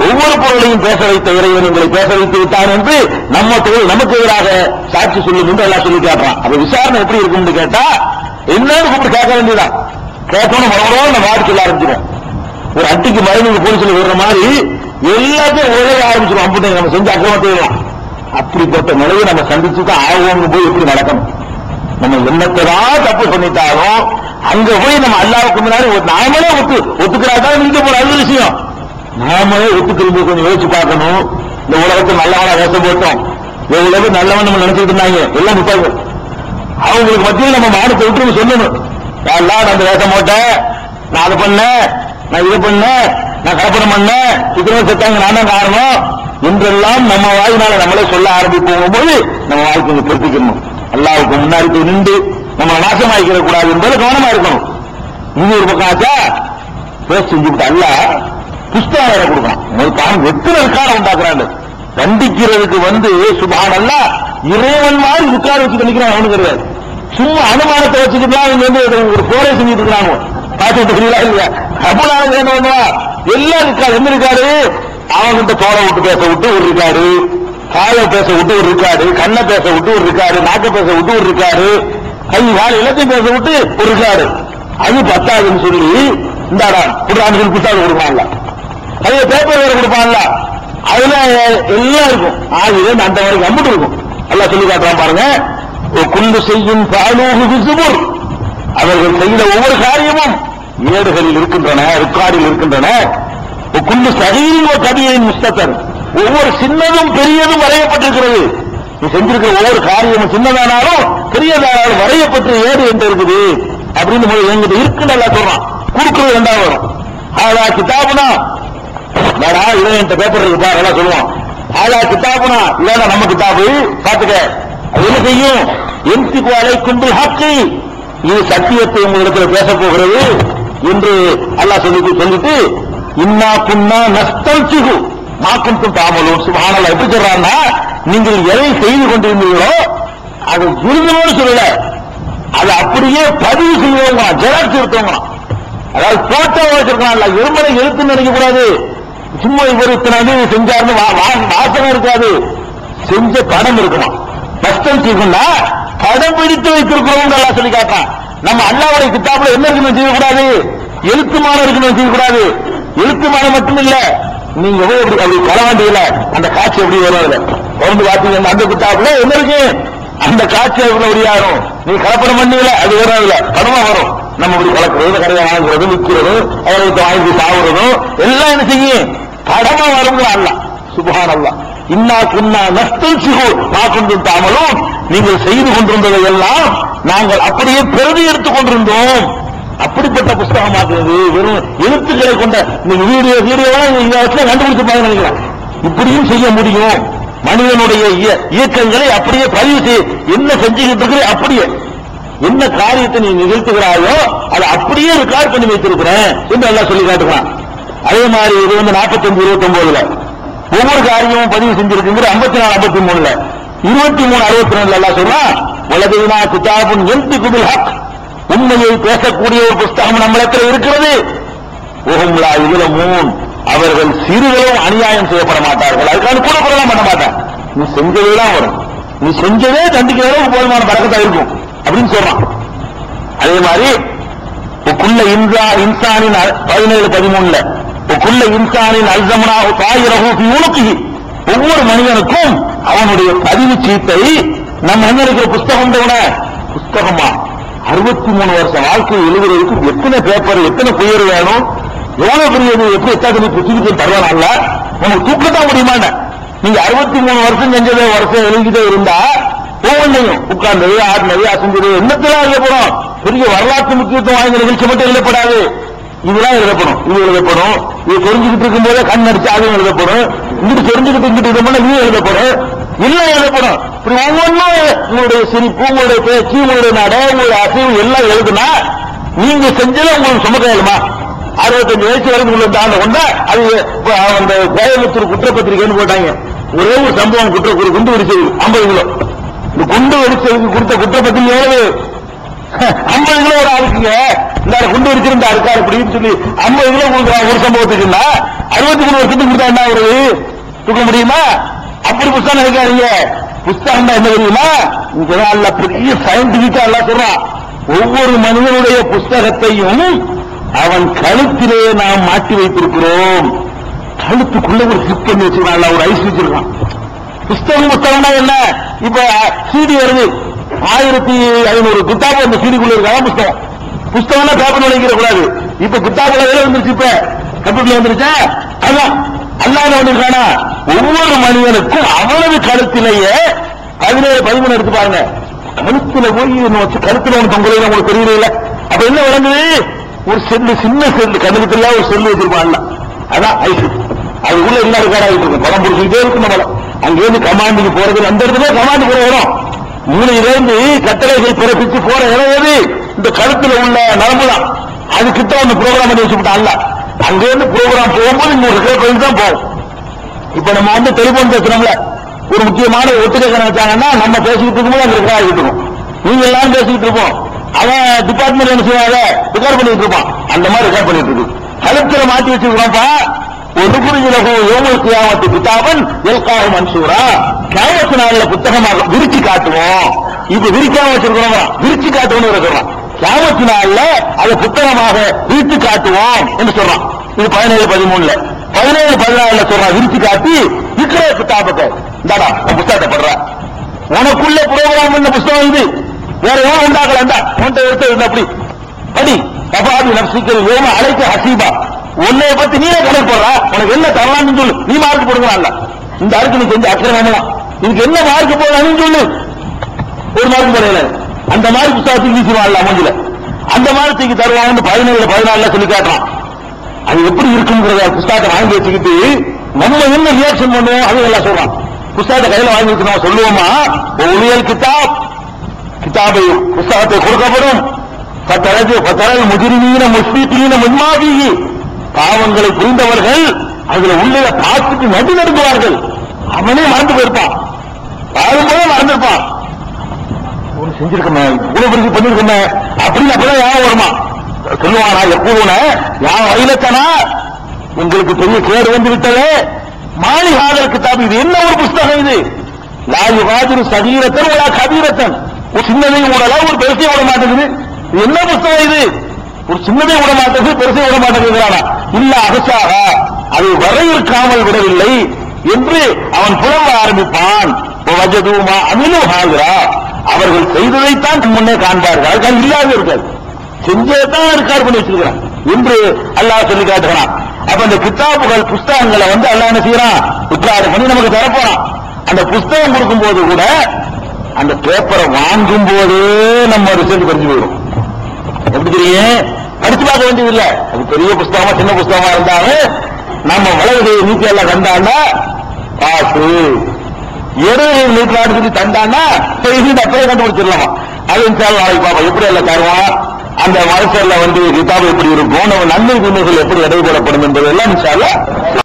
ஒவ்வொரு பொருளையும் பேச வைத்த இறைவன் எங்களை பேச வைத்து விட்டான் என்று நமக்கு எதிராக சாட்சி சொல்லும் என்று எல்லாம் சொல்லி கேட்பான். அப்ப விசாரணை எப்படி இருக்கும்னு கேட்டா என்னன்னு கூப்பிட்டு கேட்க வேண்டியதான். கேட்டோன்னு மறுபடியும் நம்ம வாடி சொல்ல ஆரம்பிச்சிடும். ஒரு அட்டிக்கு மருந்து போலீஸ்ல விடுற மாதிரி எல்லாத்தையும் உழைய ஆரம்பிச்சிடும். அப்படி நம்ம செஞ்சு அக்கிரமத்தையும் அப்படிப்பட்ட நிலையை நம்ம சந்திச்சுதான் ஆகும். போய் எப்படி நடக்கணும்? நம்ம என்னத்தான் தப்பு பண்ணிட்டாலும் அங்க போய் நம்ம அல்லாவுக்கு முன்னாடி நாமளே ஒத்துக்கிறாதான் நீங்க போற அது விஷயம். நாமளே ஒத்துக்கிறது கொஞ்சம் யோசிச்சு பார்க்கணும். இந்த உலகத்தில் நல்லவனா வேஷம் போட்டோம், எவ்வளவு நல்லவன் நம்ம நினைச்சிட்டு இருந்தாங்க எல்லாம் விட்டாங்க. அவங்களுக்கு மத்தியில் நம்ம மானத்தை விட்டு சொல்லணும். எல்லாம் நான் அந்த வேஷம் போட்டேன், நான் அதை பண்ணேன், நான் இதை பண்ணேன், நான் கலப்படம் பண்ணேன், இத்தனை செத்தாங்க நான் தான் காரணம் என்றெல்லாம் நம்ம வாயினால நம்மளே சொல்ல ஆரம்பிப்போம் போது நம்ம வாழ்க்கையை பொறுத்திக்கணும். அல்லாவுக்கு முன்னாடி போய் நின்று நம்ம நாசமாக்கிட கூடாது என்பது கவனமா இருக்கணும். இது ஒரு பக்கம் ஆச்சா பேச செஞ்சுக்கிட்டு அல்ல புஸ்தகம் வேற கொடுக்கலாம். எத்தனை இருக்கான உண்டாக்குறாங்க தண்டிக்கிறதுக்கு வந்து சுபானல்ல இறைவன் மாதிரி உட்கார வச்சு நிற்கிறான். அவனு கிடையாது, சும்மா அனுமானத்தை வச்சுக்கிட்டு அவங்க வந்து ஒரு கோரை செஞ்சுட்டு இருக்கிறாங்க. பார்த்துட்டு இல்லையா அபுலான என்ன பண்ணுவா எல்லாம் இருக்காரு. என்ன இருக்காரு? அவங்கிட்ட தோலை விட்டு பேச விட்டு ஒரு இருக்காரு, காலை பேச விட்டு ஒரு இருக்காரு, கண்ணை பேச விட்டு ஒரு இருக்காரு, நாட்டை பேச விட்டு ஒரு இருக்காரு, கை வாழை எல்லாத்தையும் பேச விட்டு ஒரு இருக்காரு. அது பத்தாதுன்னு சொல்லி இந்தாடா குடுறான்னு சொல்லி புத்தாது கொடுப்பான்ல, அதுல பேப்பர் வேற கொடுப்பான்ல, அதுல எல்லாம் இருக்கும். ஆகிய அந்த வரைக்கும் அம்பிட்டு இருக்கும். எல்லாம் சொல்லி காட்டுறான் பாருங்க. குண்டு செய்யும் பாலூகு அவர்கள் செய்த ஒவ்வொரு காரியமும் ஏடுகளில் இருக்கின்றன, ரெக்கார்டில் இருக்கின்றன. குண்டு சகியின் கதியின் முஸ்தகர் ஒவ்வொரு சின்னதும் பெரியதும் வரையப்பட்டிருக்கிறது. நீ செஞ்சிருக்கிற ஒவ்வொரு காரியமும் சின்னதானாலும் பெரியதானாலும் வரையப்பட்ட ஏடு என்று இருக்குது அப்படின்னு எங்கிட்ட இருக்குன்னு எல்லாம் சொல்றான். கொடுக்கிறது ரெண்டாவது வரும். ஆதா கிதாபுனா வேடா இதை என்கிட்ட பேப்பர் இருக்குப்பா எல்லாம் சொல்லுவான். ஆதா கிதாபுனா இல்ல நம்ம கிதாபு பாத்துக்க. அது என்ன செய்யும்? எந்திக்கு அழைக்குண்டு ஹாக்கி இது சத்தியத்தை உங்களிடத்தில் பேச போகிறது என்று அல்லாஹ் சொல்லிட்டு இன்னா குன்னா நஸ்தல் சிகு மாக்கும் தாமலும் சுபானல்லா எப்படி சொல்றான்னா நீங்கள் எதை செய்து கொண்டிருந்தீங்களோ அது விருதுன்னு சொல்லல, அது அப்படியே பதிவு செய்வங்க, ஜெராக்ஸ் எடுத்தவங்க. அதாவது போட்டோ வச்சிருக்காங்க. எருமனை எழுத்துன்னு நினைக்க கூடாது. சும்மா இவர் இத்தனை செஞ்சாருன்னு வாசகம் இருக்காது, செஞ்ச படம் இருக்குமா. நஷ்டம் செய்யணும்னா படம் பிடித்து வைத்திருக்கிறோம் எல்லாம் சொல்லி காட்டான். நம்ம அல்லாவுடைய கிதாபுல என்ன இருக்குன்னு செய்யக்கூடாது, எழுத்துமான இருக்குன்னு செய்யக்கூடாது. எழுத்துமான மட்டும் இல்ல, நீங்க அப்படி களவாண்டியில அந்த காட்சி எப்படி வரும் தொடர்ந்து பார்த்தீங்கன்னா அந்த கிதாபுல என்ன இருக்கு, அந்த காட்சி அதுக்குள்ள ஒடியாரும். நீ கலப்படம் பண்ணல அது வராதுல படமா வரும். நம்ம இப்படி கலக்கிறது, கடையை வாங்குறது, விற்கிறது, அவர்களுக்கு வாங்கி சாப்பிடுறதும் எல்லாம் என்ன செய்யும் படமா வரும். அல்ல சுப்ஹானல்லாஹ் இன்னா குன்னா நஸ்தல் சிகு மாக்கும் தாமலும் நீங்கள் செய்து கொண்டிருந்ததை எல்லாம் நாங்கள் அப்படியே பிரதி எடுத்துக் கொண்டிருந்தோம். அப்படிப்பட்ட புஸ்தகமாக்குறது வெறும் எழுத்துக்களை கொண்ட வீடியோவெல்லாம் இந்த இடத்துல கண்டுபிடிச்சு நினைக்கிறேன். இப்படியும் செய்ய முடியும். மனிதனுடைய இயக்கங்களை அப்படியே பதிவு செய்ய என்ன செஞ்சுக்கிட்டு இருக்கிற அப்படியே என்ன காரியத்தை நீ நிகழ்த்துகிறாயோ அதை அப்படியே ரெக்கார்ட் பண்ணி வைத்திருக்கிறேன் என்று எல்லாம் சொல்லி காட்டுகிறான். அதே மாதிரி இது வந்து 45-29 ஒவ்வொரு காரியமும் பதிவு செஞ்சிருக்குங்கிற 54-53 23-62 எல்லாம் சொல்றான். வலதைனா கிதாபுன் யன்திகு பில் ஹக், உண்மையை பேசக்கூடிய ஒரு புஸ்தகம் நம்மிடத்தில் இருக்கிறது. வஹும் லா யுலமூன், அவர்கள் சிறிதளவும் அநியாயம் செய்யப்பட மாட்டார்கள். அதுக்கான கூட குறலாம் பண்ண மாட்டாங்க. நீ செஞ்சதெல்லாம் வரும், நீ செஞ்சதே தண்டிக்கிற அளவுக்கு போதுமான பறக்கத்தா இருக்கும் அப்படின்னு சொல்றான். அதே மாதிரி குல்ல இன்சானின் 17-13 குல்ல இன்சானின் அல்ஸம்னாஹு தாயிரஹு ஃபீ உனுகிஹி, ஒவ்வொரு மனிதனுக்கும் அவனுடைய பதிவு சீட்டை நம்ம என்ன இருக்கிற புஸ்தகம் புஸ்தகமா 63 வருஷம் வாழ்க்கை எழுதுறதுக்கு எத்தனை பேப்பர், எத்தனை புயர் வேணும், எவ்வளவு பெரியது, எப்படி எத்தாக்கி புத்தகத்தை தருவானா, உனக்கு தூக்கத்தான் முடியுமாண்ட. நீங்க 63 வருஷம் செஞ்சதை வருஷம் எழுதிட்டே இருந்தா ஒவ்வொன்றையும் உட்கார்ந்தது, ஆடினது, அசைஞ்சது என்னத்தெல்லாம் எழுதப்படும். பெரிய வரலாற்று முக்கியத்துவம் வாய்ந்த நிகழ்ச்சி மட்டும் எழுதப்படாது, இதெல்லாம் எழுதப்படும். இது எழுதப்படும், இது தெரிஞ்சுக்கிட்டு இருக்கும் போதே கண் அடிச்சு அதுவும் எழுதப்படும், இங்கிட்டு தெரிஞ்சுக்கிட்டு இங்கிட்டு இது எழுதப்படும், எல்லாம் எழுதப்படும். இப்படி ஒவ்வொன்றும் உங்களுடைய சிரிப்பு, உங்களுடைய பேச்சு, உங்களுடைய நடை, உங்களுடைய அசைவு எல்லாம் எழுதுனா நீங்க செஞ்சதை உங்களுக்கு சுமக்க இயலுமா? 65 வயசு வரைக்கும் உள்ள தாண்ட கொண்டா அது அந்த கோயம்புத்தூர் குற்றப்பத்திரிகைன்னு போட்டாங்க. ஒரே ஒரு சம்பவம் குண்டு வெடிச்சது 50 கிலோ. இந்த குண்டு வெடிச்சதுக்கு கொடுத்த குற்றப்பத்திரிகை எவ்வளவு? 50 கிலோ ஒரு ஆளுக்குங்க. இந்த குண்டு வெடிச்சிருந்தா இருக்காரு அப்படின்னு சொல்லி 50 கிலோ கொடுக்குறாங்க ஒரு சம்பவத்துக்குன்னா 63 வருஷத்துக்கு கொடுத்தா என்ன ஒரு தூக்க முடியுமா? அப்படி புத்தகம் நினைக்காதீங்க. புத்தகம் தான் என்ன தெரியுமா? இங்க பெரிய சயின்டிபிக்கா எல்லாம் சொல்றான். ஒவ்வொரு மனிதனுடைய புஸ்தகத்தையும் அவன் கழுத்திலே நாம் மாட்டி வைத்திருக்கிறோம். கழுத்துக்குள்ள ஒரு சிப் பண்ணி வச்சிருக்கான், ஒரு ஐஸ் வச்சிருக்கான். புஸ்தகம்னா என்ன? இப்ப சிடி வருது 1500 கித்தாப் அந்த சிடிக்குள்ள இருக்கா புஸ்தகம். புஸ்தகம்னா பேப்பர் வைக்கிற கூடாது. இப்ப கித்தாப்ல வந்துருச்சு, இப்ப கம்ப்யூட்டர்ல வந்துருச்சா? அதான் அல்லாஹ் வந்திருக்கானா? ஒவ்வொரு மனிதனுக்கும் அவனது கழுத்திலேயே 17-13 எடுத்து பாருங்க. கழுத்துல போய் வச்சு கழுத்துல ஒன்று தொங்கல உங்களுக்கு தெரியல. அப்ப என்ன விளங்குது? ஒரு செல்லு, சின்ன செல்லு, கண்ணுக்குள்ள ஒரு செல்லு வச்சிருப்பான். அதான் ஐஸ். அது உள்ள என்ன இருக்காடாயிட்டு இருக்கும், பலம் பிடிச்சிக்கிட்டே இருக்கும். நம்மள அங்கேருந்து கமாண்டுக்கு போறது, அந்த இடத்துல கமாண்டு போற இடம், மூளையிலிருந்து கட்டளைகள் பிறப்பிச்சு போற இடம் எது? இந்த கழுத்துல உள்ள நரம்பு தான். அது கிட்ட வந்து ப்ரோக்ராம் பண்ணி வச்சுட்டான்ல. அங்கிருந்து ப்ரோக்ராம் போகும்போது இன்னொரு ரெக்கார்ட் தான் போகும். இப்ப நம்ம டெலிபோன் பேசுறோம்ல, ஒரு முக்கியமான ஒத்துழைக்க வச்சாங்கன்னா நம்ம பேசிக்கிட்டு இருக்கும்போது அங்க ரெக்கார்ட் ஆகிட்டு இருக்கும். நீங்க எல்லாரும் பேசிக்கிட்டு இருப்போம், அவன் டிபார்ட்மெண்ட் என்ன செய்வாங்க, ரெக்கார்ட் பண்ணிட்டு இருப்பான். அந்த மாதிரி ரெக்கார்ட் பண்ணிட்டு இருக்கு. கழுத்துல மாட்டி வச்சிருக்கிறோம்ப்பா. ஒரு புரிஞ்சுலகோ யோகல் கியாமத்து கிதாபன் எல்காஹு மன்சூரா, கியாமத்து நாள்ல புத்தகமாக விரிச்சு காட்டுவோம். இப்ப விரிக்காம வச்சிருக்கிறோம், விரிச்சு காட்டுவோம்னு சொல்றான். கியாமத்து நாள்ல அதை புத்தகமாக விரித்து காட்டுவோம் என்று சொல்றான். இது 17-13 17-14 சொல்றான். விரிச்சு காட்டி இருக்கிற கிதாபத்தை இந்தாடா புத்தகத்தை படுற, உனக்குள்ள புரோகிராம் பண்ண புத்தகம் இது, வேற எவ்வளவு உண்டாக்கல, உன்ட்ட எடுத்து அப்படி படி. கபாபி நப்சிக்கல் யோம அழைக்க ஹசீபா, உன்னைய பத்தி நீயே கணக்கு போடுற, உனக்கு என்ன தரலாம்னு சொல்லு. நீ மார்க் போடுங்களான்ல, இந்த அருக்கு நீ செஞ்சு அக்கிரமலாம், இதுக்கு என்ன மார்க் போடலாம்னு சொல்லு. ஒரு மார்க் போடல, அந்த மாதிரி புத்தகத்துக்கு வீசுவான்ல மூஞ்சில, அந்த மாதிரி தூக்கி தருவாங்க. 17-14 சொல்லி காட்டுறான். அது எப்படி இருக்குங்கிறத புத்தகத்தை வாங்கி வச்சுக்கிட்டு நம்ம என்ன ரியாக்ஷன் பண்ணுவோம் அது எல்லாம் சொல்றான். புத்தகத்தை கையில வாங்கி வச்சுக்கணும் சொல்லுவோமா? ஒளியல் கிதாபை புத்தகத்தை கொடுக்கப்படும். முஜ்ரிமீன முஸ்பிகீன முன்மாதி, பாவங்களை புரிந்தவர்கள் அதுல உள்ள பார்த்துட்டு நடுநடுங்குவார்கள். அவனே மறந்து போயிருப்பான், பாரும்போதே மறந்துருப்பான். செஞ்சிருக்கமே இவ்வளவு பெருசு பண்ணிருக்கமே அப்படின்னு அப்பதான் யாரும் வருமா சொல்லுவானா? எப்போதுன யான் வயலத்தனா உங்களுக்கு பெரிய கேடு வந்து விட்டது. மாளிகாதல் கிதாப், இது என்ன ஒரு புஸ்தகம் இது? லா யுகாதிரு சகீரத்தன் ஒரு கபீரத்தன், ஒரு சின்னதையும் விடல, ஒரு பெருசையும் விட மாட்டேங்குது. இது என்ன புஸ்தகம் இது? ஒரு சின்னதையும் விட மாட்டேங்குது, பெருசையும் விட மாட்டேங்குது. இல்ல அகசாக அதை வரையறுக்காமல் விடவில்லை என்று அவன் புலம்ப ஆரம்பிப்பான். வஜதூமா அமினு ஹாஜரா, அவர்கள் செய்ததைத்தான் முன்னே காண்பார்கள், அதுக்காக இல்லாத இருக்காது, செஞ்சதான் ரெக்கார்ட் பண்ணி வச்சிருக்கிறான் என்று அல்லாஹ் சொல்லி காட்டுகிறான். அப்ப அந்த கித்தாபுகள் புஸ்தகங்களை அல்லாஹ் என்ன செய்யறான்? ரெக்கார்ட் பண்ணி நமக்கு தரப்போறான். அந்த புஸ்தகம் கொடுக்கும் போது கூட அந்த பேப்பரை வாங்கும் போதே நம்ம ரிசல்ட் படிச்சு போயிடும். எப்படி தெரியும்? படிச்சு பார்க்க வேண்டியது இல்ல. அது பெரிய புஸ்தகமா சின்ன புஸ்தகமா இருந்தாலும் நம்ம வலது நீட்டி எல்லாம் கண்டாண்டா பாசு, இடது நீட்டாடு சொல்லி தந்தாண்டா அப்பவே கண்டுபிடிச்சிடலாமா? அது இன்ஷால்லா நாளைக்கு பாப்போம் எப்படி எல்லாம் தருவான். அந்த மனசர்ல கிதாபு எப்படி இருக்கும், நம்ம நன்மை தீமைகள் எப்படி இடைபெறப்படும் என்பதெல்லாம் இன்ஷால்லா